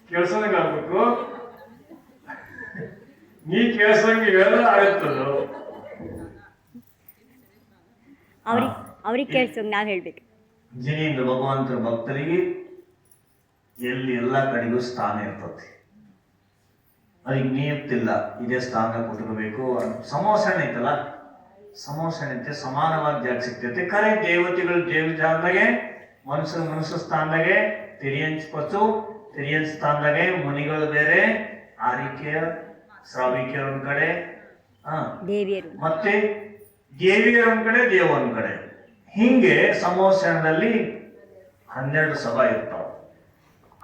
ಕೇಳ್ಸೋದಂಗ ಆಗ್ಬೇಕು, ನೀ ಕೇಳ್ಸಂಗೆ ಎಲ್ಲ ಆಗುತ್ತದು. ಅವ್ರಿಗೆ ಕೇಳಿಸೋಂಗೆ ನಾವು ಹೇಳ್ಬೇಕು. ಜಿನಿಂದ ಭಗವಂತರ ಭಕ್ತರಿಗೆ ಎಲ್ಲಿ ಎಲ್ಲ ಕಡೆಗೂ ಸ್ಥಾನ ಇರ್ತದೆ. ಅದಕ್ಕೆ ನಿಯುಕ್ತಿಲ್ಲ, ಇದೇ ಸ್ಥಾನ ಕುತ್ಕೋಬೇಕು. ಸಮೋಷಣೆ ಐತಲ್ಲ, ಸಮೋಷಣೆ ಐತೆ, ಸಮಾನವಾಗಿ ಜಾಗ ಸಿಗ್ತೈತೆ. ಕರೆ ದೇವತೆಗಳು ಜಾಗದಾಗೆ, ಮನುಷ್ಯ ಸ್ಥಾನದಾಗೆ, ತಿರಿಯಂಚ್ ಪಶು ತಿರಿಯಂಚ್ ಸ್ಥಾನದಾಗೆ, ಮುನಿಗಳು ಬೇರೆ, ಆರಿಕೆಯ ಶ್ರಾವಿಕೆಯರ ಒಂದ್ ಕಡೆ, ಮತ್ತೆ ದೇವಿಯರ ಒಂದ್ ಕಡೆ, ದೇವ ಒಂದ್ ಕಡೆ. ಹಿಂಗೆ ಸಮೋಷಣದಲ್ಲಿ 12 ಸಭಾ ಇರ್ತಾವ.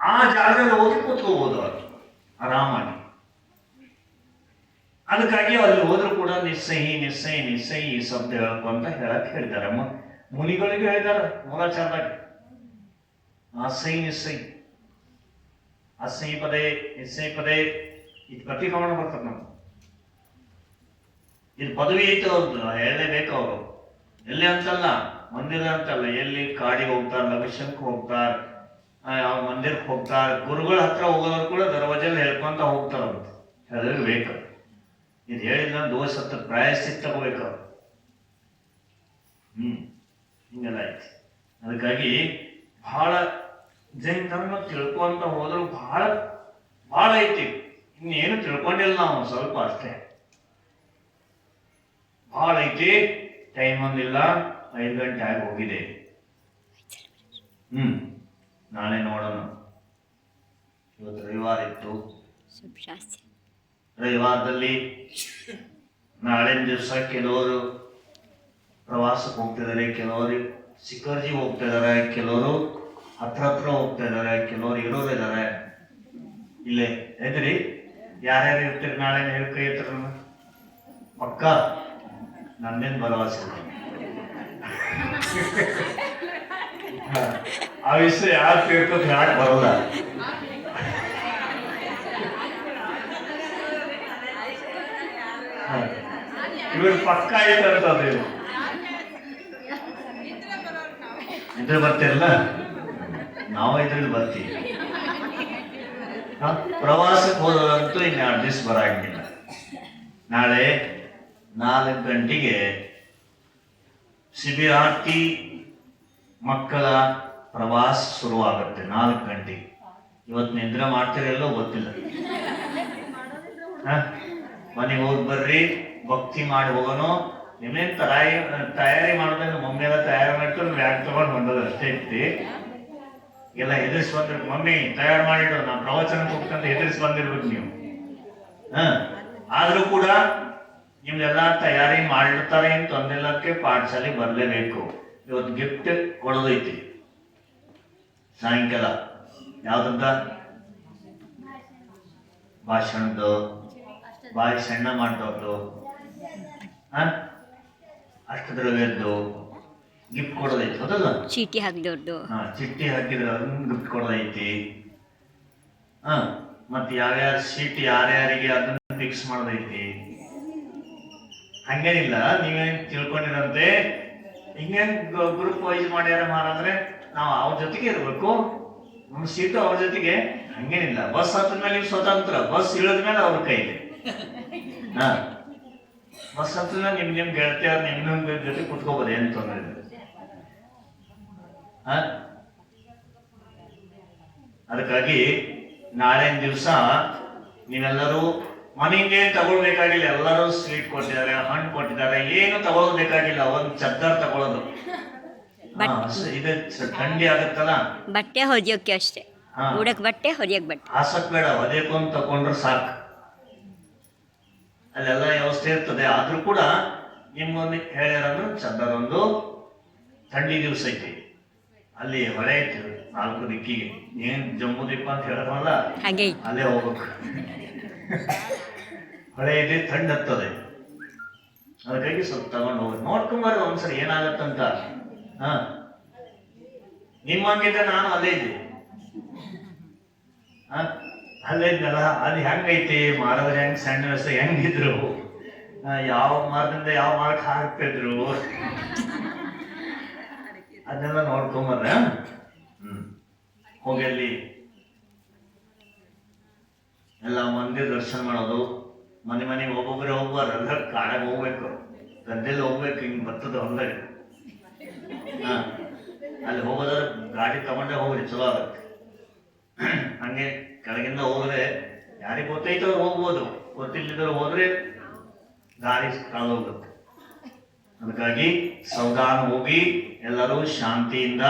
ಆ ಜಾಗದಲ್ಲಿ ಹೋಗಿ ಕೂತ್ಕೋಬಹುದು ಅವರು ಆರಾಮಾಗಿ. ಅದಕ್ಕಾಗಿ ಅಲ್ಲಿ ಹೋದ್ರು ಕೂಡ ನಿಸ್ಸಹಿ ನಿಸ್ಸಹಿ ನಿಸ್ಸಹಿ ಈ ಶಬ್ದ ಹೇಳ್ಕೊಂತ ಹೇಳಿದ್ದಾರೆ. ಮುನಿಗಳಿಗೆ ಹೇಳಿದ್ದಾರೆ ಮೂಲಾಚಾರದಾಗ. ಅಸಹಿ ನಿಸ್ಸಹಿ, ಅಸಹಿ ಪದೇ ನಿಸ್ಸಹಿ ಪದೇ, ಇದು ಪ್ರತಿಕ್ರಮಣ ಬರ್ತದೆ ನಮ್ಗೆ. ಇದು ಪದವಿ ಐತೆ ಅವ್ರದ್ದು, ಹೇಳಲೇಬೇಕು ಅವರು. ಎಲ್ಲಿ ಅಂತಲ್ಲ, ಮಂದಿರ ಅಂತಲ್ಲ, ಎಲ್ಲಿ ಕಾಡಿಗೆ ಹೋಗ್ತಾರೆ, ಲಘುಶಂಕ್ ಹೋಗ್ತಾರೆ, ಮಂದಿರಕ್ಕೆ ಹೋಗ್ತಾರೆ, ಗುರುಗಳ ಹತ್ರ ಹೋಗೋದ್ರು ಕೂಡ ದರ್ವಾಜಲ್ಲಿ ಹೇಳ್ಕೊಂತ ಹೋಗ್ತಾರಂತ. ಹೇಳಬೇಕು, ಇದು ಹೇಳಿದ ದೋಷ ಹತ್ರ ಪ್ರಾಯಶ್ಚಿತ್ತ ತಗೋಬೇಕು. ಹಿಂಗೆಲ್ಲ ಐತಿ. ಅದಕ್ಕಾಗಿ ಬಹಳ ಜೈನ ಧರ್ಮ ತಿಳ್ಕೊಂತ ಹೋದ್ರು ಬಹಳ ಐತಿ. ಇನ್ನೇನು ತಿಳ್ಕೊಂಡಿಲ್ಲ ನಾವು, ಸ್ವಲ್ಪ ಅಷ್ಟೇ. ಬಹಳ ಐತಿ. ಟೈಮ್ ಒಂದಿಲ್ಲ, 5 ಗಂಟೆ ಆಗಿ ಹೋಗಿದೆ. ನಾಳೆ ನೋಡೋಣ. ಇವತ್ತು ರವಿವಾರ ಇತ್ತು. ರವಿವಾರದಲ್ಲಿ ನಾಳಿನ ದಿವಸ ಕೆಲವರು ಪ್ರವಾಸಕ್ಕೆ ಹೋಗ್ತಿದ್ದಾರೆ, ಕೆಲವರು ಶಿಖರ್ಜಿ ಹೋಗ್ತಾ ಇದಾರೆ, ಕೆಲವರು ಹತ್ರ ಹೋಗ್ತಾ ಇದಾರೆ, ಕೆಲವರು ಇರೋರು ಇದಾರೆ. ಇಲ್ಲೇ ಐತ್ರಿ, ಯಾರ್ಯಾರು ಇರ್ತೀರಿ ನಾಳೆ ಕೈ ಇರ್ತಾರ ಪಕ್ಕ. ನಂದೇನು ಭರವಸೆ ಆ ವಿಷಯ ಯಾರು ತಿಳ್ಕೊತ ಯಾಕೆ ಬರೋಲ್ಲ. ಇವ್ರು ಪಕ್ಕ ಐತಂತದ್ದು. ಇದ್ರ ಬರ್ತಿರಲ್ಲ, ನಾವು ಇದ್ರಲ್ಲಿ ಬರ್ತೀವಿ. ಪ್ರವಾಸಕ್ಕೆ ಹೋದಂತೂ ಇನ್ನು 2 ದಿವಸ ಬರಂಗಿಲ್ಲ. ನಾಳೆ 4 ಗಂಟೆಗೆ ಶಿಬಿರಾರ್ಥಿ ಮಕ್ಕಳ ಪ್ರವಾಸ ಶುರುವಾಗುತ್ತೆ. 4 ಗಂಟೆಗೆ. ಇವತ್ತು ನಿದ್ರೆ ಮಾಡ್ತಿರಲ್ಲೋ ಗೊತ್ತಿಲ್ಲ. ಮನೆಗೆ ಹೋಗಿ ಬರ್ರಿ, ಭಕ್ತಿ ಮಾಡಿ ಹೋಗೋಣ. ನಿಮ್ಮೇನು ತಯಾರಿ ಮಾಡೋದ್ರೆ ಮಮ್ಮಿ ಎಲ್ಲ ತಯಾರಿ ಮಾಡ್ತಾರೆ, ಬ್ಯಾಗ್ ತಗೊಂಡು ಬಂದದ್ದು ಅಷ್ಟೇ ಐತಿ. ಎಲ್ಲ ಹೆದರ್ಸಿ ಬಂದಿರ್ಬೇಕು. ಮಮ್ಮಿ ತಯಾರು ಮಾಡಿಡು, ನಾನು ಪ್ರವಚನಕ್ಕೆ ಹೋಗ್ತಂತ ಹೆದರ್ಸಿ ಬಂದಿರ್ಬೇಕು ನೀವು. ಆದ್ರೂ ಕೂಡ ನಿಮ್ದೆಲ್ಲ ತಯಾರಿ ಮಾಡಿರ್ತಾರೆ ಅಂತ ತೊಂದರೆಲ್ಲಕ್ಕೆ ಪಾಠಶಾಲೆ ಬರಲೇಬೇಕು. ಇವತ್ತು ಗಿಫ್ಟ್ ಕೊಡೋದೈತಿ ಸಾಯಂಕಾಲ ಯಾವ್ದಂತ ಭಾಷಣದ್ದು, ಬಾಯಿ ಸಣ್ಣ ಮಾಡಿದವ್ರದ್ದು, ಅಷ್ಟದ್ರವ್ಯದ್ದು ಗಿಫ್ಟ್ ಕೊಡೋದೈತಿ, ಹೌದಲ್ಲ? ಚೀಟಿ ಹಾಕಿದವ್ರದ್ದು. ಚಿಟ್ಟಿ ಹಾಕಿದ್ರೆ ಅದನ್ನ ಗಿಫ್ಟ್ ಕೊಡೋದೈತಿ. ಮತ್ತೆ ಯಾವ್ಯಾವ ಸೀಟ್ ಯಾರ್ಯಾರಿಗೆ ಅದನ್ನ ಫಿಕ್ಸ್ ಮಾಡೋದೈತಿ. ಹಂಗೇನಿಲ್ಲ, ನೀವೇನ್ ತಿಳ್ಕೊಂಡಿರಂತೆ ಹಿಂಗೆ ಗ್ರೂಪ್ ವೈಸ್ ಮಾಡ್ಯಾರ ಮಾರಂದ್ರೆ ನಾವು ಅವ್ರ ಜೊತೆಗೆ ಇರ್ಬೇಕು, ನಮ್ಮ ಸೀಟು ಅವ್ರ ಜೊತೆಗೆ. ಹಂಗೇನಿಲ್ಲ, ಬಸ್ ಹತ್ತ ಮೇಲೆ ನೀವು ಸ್ವತಂತ್ರ, ಬಸ್ ಇಳಿದ ಮೇಲೆ ಅವ್ರ ಕೈಲಿ. ಬಸ್ ಹತ್ರ ನಿಮ್ ಗೆಳತಿಯರ್ ನಿಮ್ ಜೊತೆ ಕುತ್ಕೋಬೋದು, ಏನ್ ತೊಂದರೆ ಇಲ್ಲ. ಅದಕ್ಕಾಗಿ ನಾಳಿನ ದಿವಸ ನೀವೆಲ್ಲರೂ ಮನೆಗೆ ತಗೊಳ್ಬೇಕಾಗಿಲ್ಲ, ಎಲ್ಲರೂ ಸ್ವೀಟ್ ಕೊಟ್ಟಿದ್ದಾರೆ, ಹಣ್ಣು ಕೊಟ್ಟಿದ್ದಾರೆ, ಏನು ತಗೊಳ್ಬೇಕಾಗಿಲ್ಲ, ಒಂದ್ ಚದ್ದರ್ ತಗೊಳ್ಳೋದು. ಇದು ಥಂಡಿ ಆಗುತ್ತಲ್ಲ, ಬಟ್ಟೆ ಹೊಲಿಯೋಕೆ ಅಷ್ಟೇ, ಉಡಕ್ ಬಟ್ಟೆ ಹೊಲಿಯಕ್ ಬಟ್ಟೆ ಹಾಸಕ್ ಬೇಡ, ಹೊಲಿಯಕ್ಕೊಂದು ತಗೊಂಡ್ರೆ ಸಾಕು. ಅಲ್ಲೆಲ್ಲ ವ್ಯವಸ್ಥೆ ಇರ್ತದೆ. ಆದ್ರೂ ಕೂಡ ನಿಮ್ಗೊಂದು ಹೇಳ್ಯಾರಂದ್ರೆ ಚದ್ದರೊಂದು ಥಂಡಿ ದಿವಸ ಐತಿ, ಅಲ್ಲಿ ಹೊಳೆ ಐತಿ 4 ದಿಕ್ಕಿಗೆ. ಏನ್ ಜಮ್ಮು ದೀಪ ಅಂತ ಹೇಳೋದಲ್ಲ, ಹಾಗೆ ಅಲ್ಲೇ ಹೋಗ್ಬೇಕು. ಹೊಳೆ ಇದೆ, ಥಂಡ್ ಹತ್ತದೆ. ಅದಕ್ಕಾಗಿ ಸ್ವಲ್ಪ ತಗೊಂಡು ಹೋಗಿ ನೋಡ್ಕೊಂಬಾರ ಒಂದ್ಸರಿ ಏನಾಗತ್ತಂತ. ನಿಮ್ಮಂಗಿದ್ದ ನಾನು ಅಲ್ಲೇ ಇದ್ದೆ, ಅಲ್ಲೇ ಇದ್ನಲ್ಲ. ಅದು ಹೆಂಗೈತಿ ಮಾರದ್ರ ಹೆಂಗ್ ಸಣ್ಣ ವ್ಯವಸ್ಥೆ ಹೆಂಗಿದ್ರು, ಯಾವ ಮರದಿಂದ ಯಾವ ಮರಕ್ಕೆ ಹಾಕ್ತಿದ್ರು, ಅದನ್ನೆಲ್ಲ ನೋಡ್ಕೊಂಬರ್ರ. ಹೋಗಿ ಅಲ್ಲಿ ಎಲ್ಲ ಮಂದಿರ ದರ್ಶನ ಮಾಡೋದು. ಮನೆಗೆ ಒಬ್ಬೊಬ್ಬರೇ ಹೋಗ್ಬಾರ್ದು, ಎಲ್ಲ ಕಾಡಾಗ ಹೋಗ್ಬೇಕು, ಗದ್ದೆಲ್ಲಿ ಹೋಗ್ಬೇಕು, ಹಿಂಗ್ ಬರ್ತದ ಹೊಲ್ದಾಗ. ಅಲ್ಲಿ ಹೋಗೋದಾದ್ರೆ ಗಾಡಿ ತಗೊಂಡೇ ಹೋಗ್ರಿ, ಚಲೋ ಆಗತ್ತೆ. ಹಂಗೆ ಕೆಳಗಿಂದ ಹೋದ್ರೆ ಯಾರಿಗೆ ಗೊತ್ತೈತೋ ಅವ್ರು ಹೋಗ್ಬೋದು, ಗೊತ್ತಿಲ್ಲದ್ರು ಹೋದ್ರೆ ದಾರಿ ಕಳೆದೋಗುತ್ತೆ. ಅದಕ್ಕಾಗಿ ಸಾವಧಾನ ಹೋಗಿ ಎಲ್ಲರೂ ಶಾಂತಿಯಿಂದ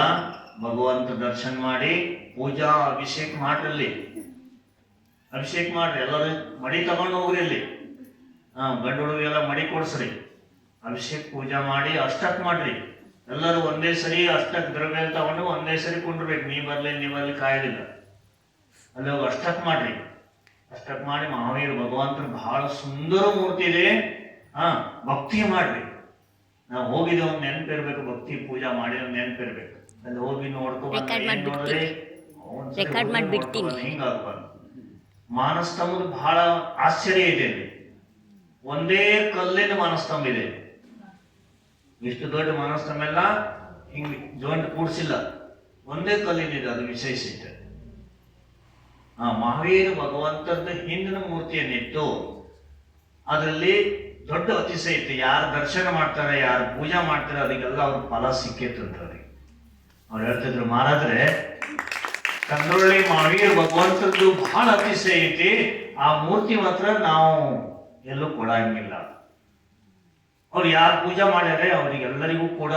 ಭಗವಂತ ದರ್ಶನ ಮಾಡಿ ಪೂಜಾ ಅಭಿಷೇಕ ಮಾಡ್ರಲ್ಲಿ, ಅಭಿಷೇಕ ಮಾಡ್ರಿ. ಎಲ್ಲರೂ ಮಡಿ ತಗೊಂಡು ಹೋಗ್ರಿ, ಅಲ್ಲಿ ಗಂಡು ಹುಡುಗಿಗೆಲ್ಲ ಮಡಿ ಕೊಡ್ಸ್ರಿ, ಅಭಿಷೇಕ ಪೂಜಾ ಮಾಡಿ ಅಷ್ಟಕ್ ಮಾಡ್ರಿ. ಎಲ್ಲರೂ ಒಂದೇ ಸರಿ ಅಷ್ಟಕ್ ದ್ರವ್ಯ ತಗೊಂಡು ಒಂದೇ ಸರಿ ಕುಂಡ್ರಬೇಕು. ನೀ ಬರ್ಲಿ ಕಾಯೋದಿಲ್ಲ, ಅಲ್ಲಿ ಹೋಗಿ ಅಷ್ಟಕ್ ಮಾಡ್ರಿ. ಅಷ್ಟಕ್ ಮಾಡಿ ಮಹಾವೀರ ಭಗವಂತನ ಬಹಳ ಸುಂದರ ಮೂರ್ತಿ ಇದೆ. ಭಕ್ತಿ ಮಾಡ್ರಿ. ನಾವು ಹೋಗಿದ್ದೆ ಒಂದು ನೆನಪಿರ್ಬೇಕು, ಭಕ್ತಿ ಪೂಜಾ ಮಾಡಿ ಒಂದು ನೆನಪಿರ್ಬೇಕು. ಅಲ್ಲಿ ಹೋಗಿ ನೋಡ್ಕೊಂಡ್ರೆ ಹಿಂಗಾಗ್ಬಾರ್ದು. ಮಾನಸ್ತಂಭದ ಬಹಳ ಆಶ್ಚರ್ಯ ಇದೆ ಅಲ್ಲಿ. ಒಂದೇ ಕಲ್ಲಿನ ಮಾನಸ್ತಂಭ ಇದೆ. ಇಷ್ಟು ದೊಡ್ಡ ಮಾನಸ್ತಂಭ ಎಲ್ಲ ಹಿಂಗ್ ಜಾಯಿಂಟ್ ಕೂಡ್ಸಿಲ್ಲ, ಒಂದೇ ಕಲ್ಲಿನಿದೆ, ಅದು ವಿಶೇಷ ಇದೆ. ಮಹಾವೀರ ಭಗವಂತದ ಹಿಂದಿನ ಮೂರ್ತಿಯನ್ನಿಟ್ಟು ಅದರಲ್ಲಿ ದೊಡ್ಡ ಅತಿಶಯ ಇತ್ತು. ಯಾರು ದರ್ಶನ ಮಾಡ್ತಾರೆ, ಯಾರು ಪೂಜಾ ಮಾಡ್ತಾರೆ, ಅದಕ್ಕೆಲ್ಲ ಅವ್ರ ಫಲ ಸಿಕ್ಕೇತಂತಾರೆ. ಅವ್ರು ಹೇಳ್ತಿದ್ರು, ಮಹಾರಾಜ್ರೆ ಕಂದ್ರೊಳ್ಳಿ ಮಹಾವೀರ ಭಗವಂತದ್ದು ಬಹಳ ಅತಿಶಯ ಐತಿ, ಆ ಮೂರ್ತಿ ಮಾತ್ರ ನಾವು ಎಲ್ಲೂ ಕೊಡಂಗಿಲ್ಲ. ಅವ್ರು ಯಾರು ಪೂಜಾ ಮಾಡ್ಯಾರೆ ಅವರಿಗೆಲ್ಲರಿಗೂ ಕೂಡ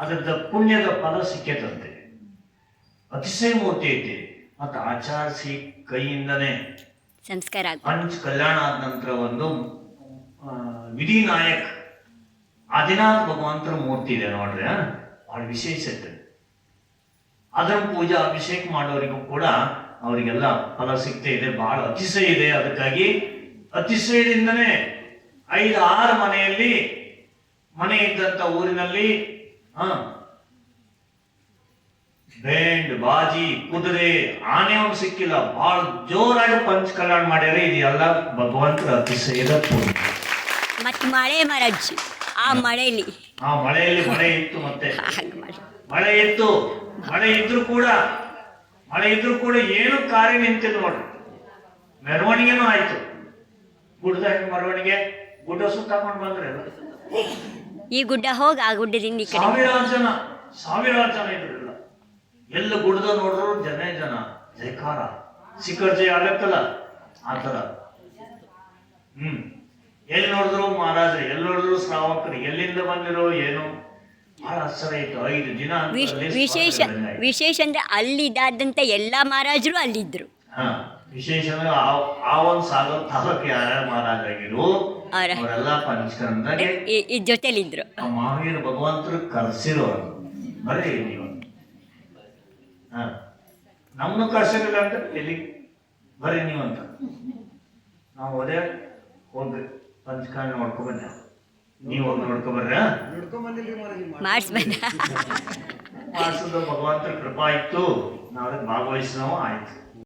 ಅದರದ ಪುಣ್ಯದ ಫಲ ಸಿಕ್ಕೇತಂತೆ. ಅತಿಶಯ ಮೂರ್ತಿ ಐತಿ. ಮತ್ತು ಆಚಾರಿಸಿ ಕೈಯಿಂದನೇ ಸಂಸ್ಕಾರ ಪಂಚ ಕಲ್ಯಾಣ ಆದ ನಂತರ ಒಂದು ವಿಧಿ ನಾಯಕ್ ಆದಿನಾಥ ಭಗವಂತರ ಮೂರ್ತಿ ಇದೆ ನೋಡ್ರಿ, ಬಹಳ ವಿಶೇಷತೆ. ಅದರ ಪೂಜಾ ಅಭಿಷೇಕ ಮಾಡೋರಿಗೂ ಕೂಡ ಅವರಿಗೆಲ್ಲ ಫಲ ಸಿಗ್ತಾ ಇದೆ, ಬಹಳ ಅತಿಶಯ ಇದೆ. ಅದಕ್ಕಾಗಿ ಅತಿಶಯದಿಂದನೇ 5-6 ಮನೆಯಲ್ಲಿ ಮನೆ ಇದ್ದಂತ ಊರಿನಲ್ಲಿ ಬೇಂಡ್ ಬಾಜಿ ಕುದುರೆ ಆನೆ ಒಂದು ಸಿಕ್ಕಿಲ್ಲ, ಬಹಳ ಜೋರಾಗಿ ಪಂಚ ಕಲ್ಯಾಣ ಮಾಡ್ಯಾರ. ಇದು ಎಲ್ಲ ಭಗವಂತರ ಅತಿಶಯದ ಪೂರ್ಣ. ಮತ್ತೆ ಮಳೆ ಮಹಾರಾಜ್, ಆ ಮಳೆಯಲ್ಲಿ ಮಳೆ ಇತ್ತು, ಮತ್ತೆ ಮಳೆ ಇತ್ತು. ಮಳೆ ಇದ್ರೂ ಕೂಡ ಏನು ಕಾರ್ಯ ನಿಂತಿಲ್ಲ ನೋಡ್ರಿ. ಮೆರವಣಿಗೆನೂ ಆಯ್ತು. ಗುಡ್ಡ ಮೆರವಣಿಗೆ, ಗುಡ್ಡ ಸುತ್ತಾಕೊಂಡು ಬಂದ್ರೆ ಈ ಗುಡ್ಡ ಹೋಗಿ ಆ ಗುಡ್ಡದಿಂದ ಈ ಕಡೆ ಸಾವಿರಾರು ಜನ ಇದ್ರಲ್ಲ. ಎಲ್ಲ ಗುಡ್ಡ ನೋಡ್ರು ಜನ ಜಯಕಾರ ಶಿಖರ್ ಜಯ ಆಗತ್ತಲ್ಲ ಆ ತರ. ಎಲ್ಲಿ ನೋಡಿದ್ರು ಮಹಾರಾಜರು, ಎಲ್ಲಿ ನೋಡಿದ್ರು ಶ್ರಾವಕರು, ಎಲ್ಲಿಂದ ಬಂದಿರೋ ಏನು ಬಹಳ ಆಶ್ಚರ್ಯ ಇತ್ತು. 5 ದಿನ ವಿಶೇಷ ಅಂದ್ರೆ ಅಲ್ಲಿದ್ದಾದಂತ ಎಲ್ಲಾ ಮಹಾರಾಜರು ಅಲ್ಲಿದ್ರು. ವಿಶೇಷ ಅಂದ್ರೆ ಆ ಒಂದು ಸಾಗರ ತಾಲೂಕು ಯಾರ್ಯಾರು ಮಹಾರಾಜರಾಗಿರು ಅವರೆಲ್ಲ ಪಂಚಕಂದಾಗೆ ಈ ಜೊತೆಲಿದ್ರು. ಮಹಾವೀರ ಭಗವಂತರು ಕರ್ಸಿರೋರು ಬರ್ರಿ ನೀವು. ನಮ್ಮನ್ನು ಕಳ್ಸಿರಲಿಲ್ಲ ಅಂತ ಎಲ್ಲಿ ಬರ್ರಿ ನೀವು ಅಂತ ನಾವು ಅದೇ ಹೋಗ್ರಿ ಪಂಚಕಾಲ ನೋಡ್ಕೊಬಂದ ನೀವು ಹೋಗಿ ನೋಡ್ಕೊಬರ್ರ ನೋಡ್ಕೊಂಬಂದಿಲ್ರಿ ಮಹಾರಾಜ್ ಮಾಡಿಸ್ಬೇಡ ಮಾಡಿಸಿದ ಭಗವಂತ ಕೃಪಾ ಇತ್ತು ನಾವು ಅದಕ್ಕೆ ಭಾಗವಹಿಸಿದವ ಆಯ್ತು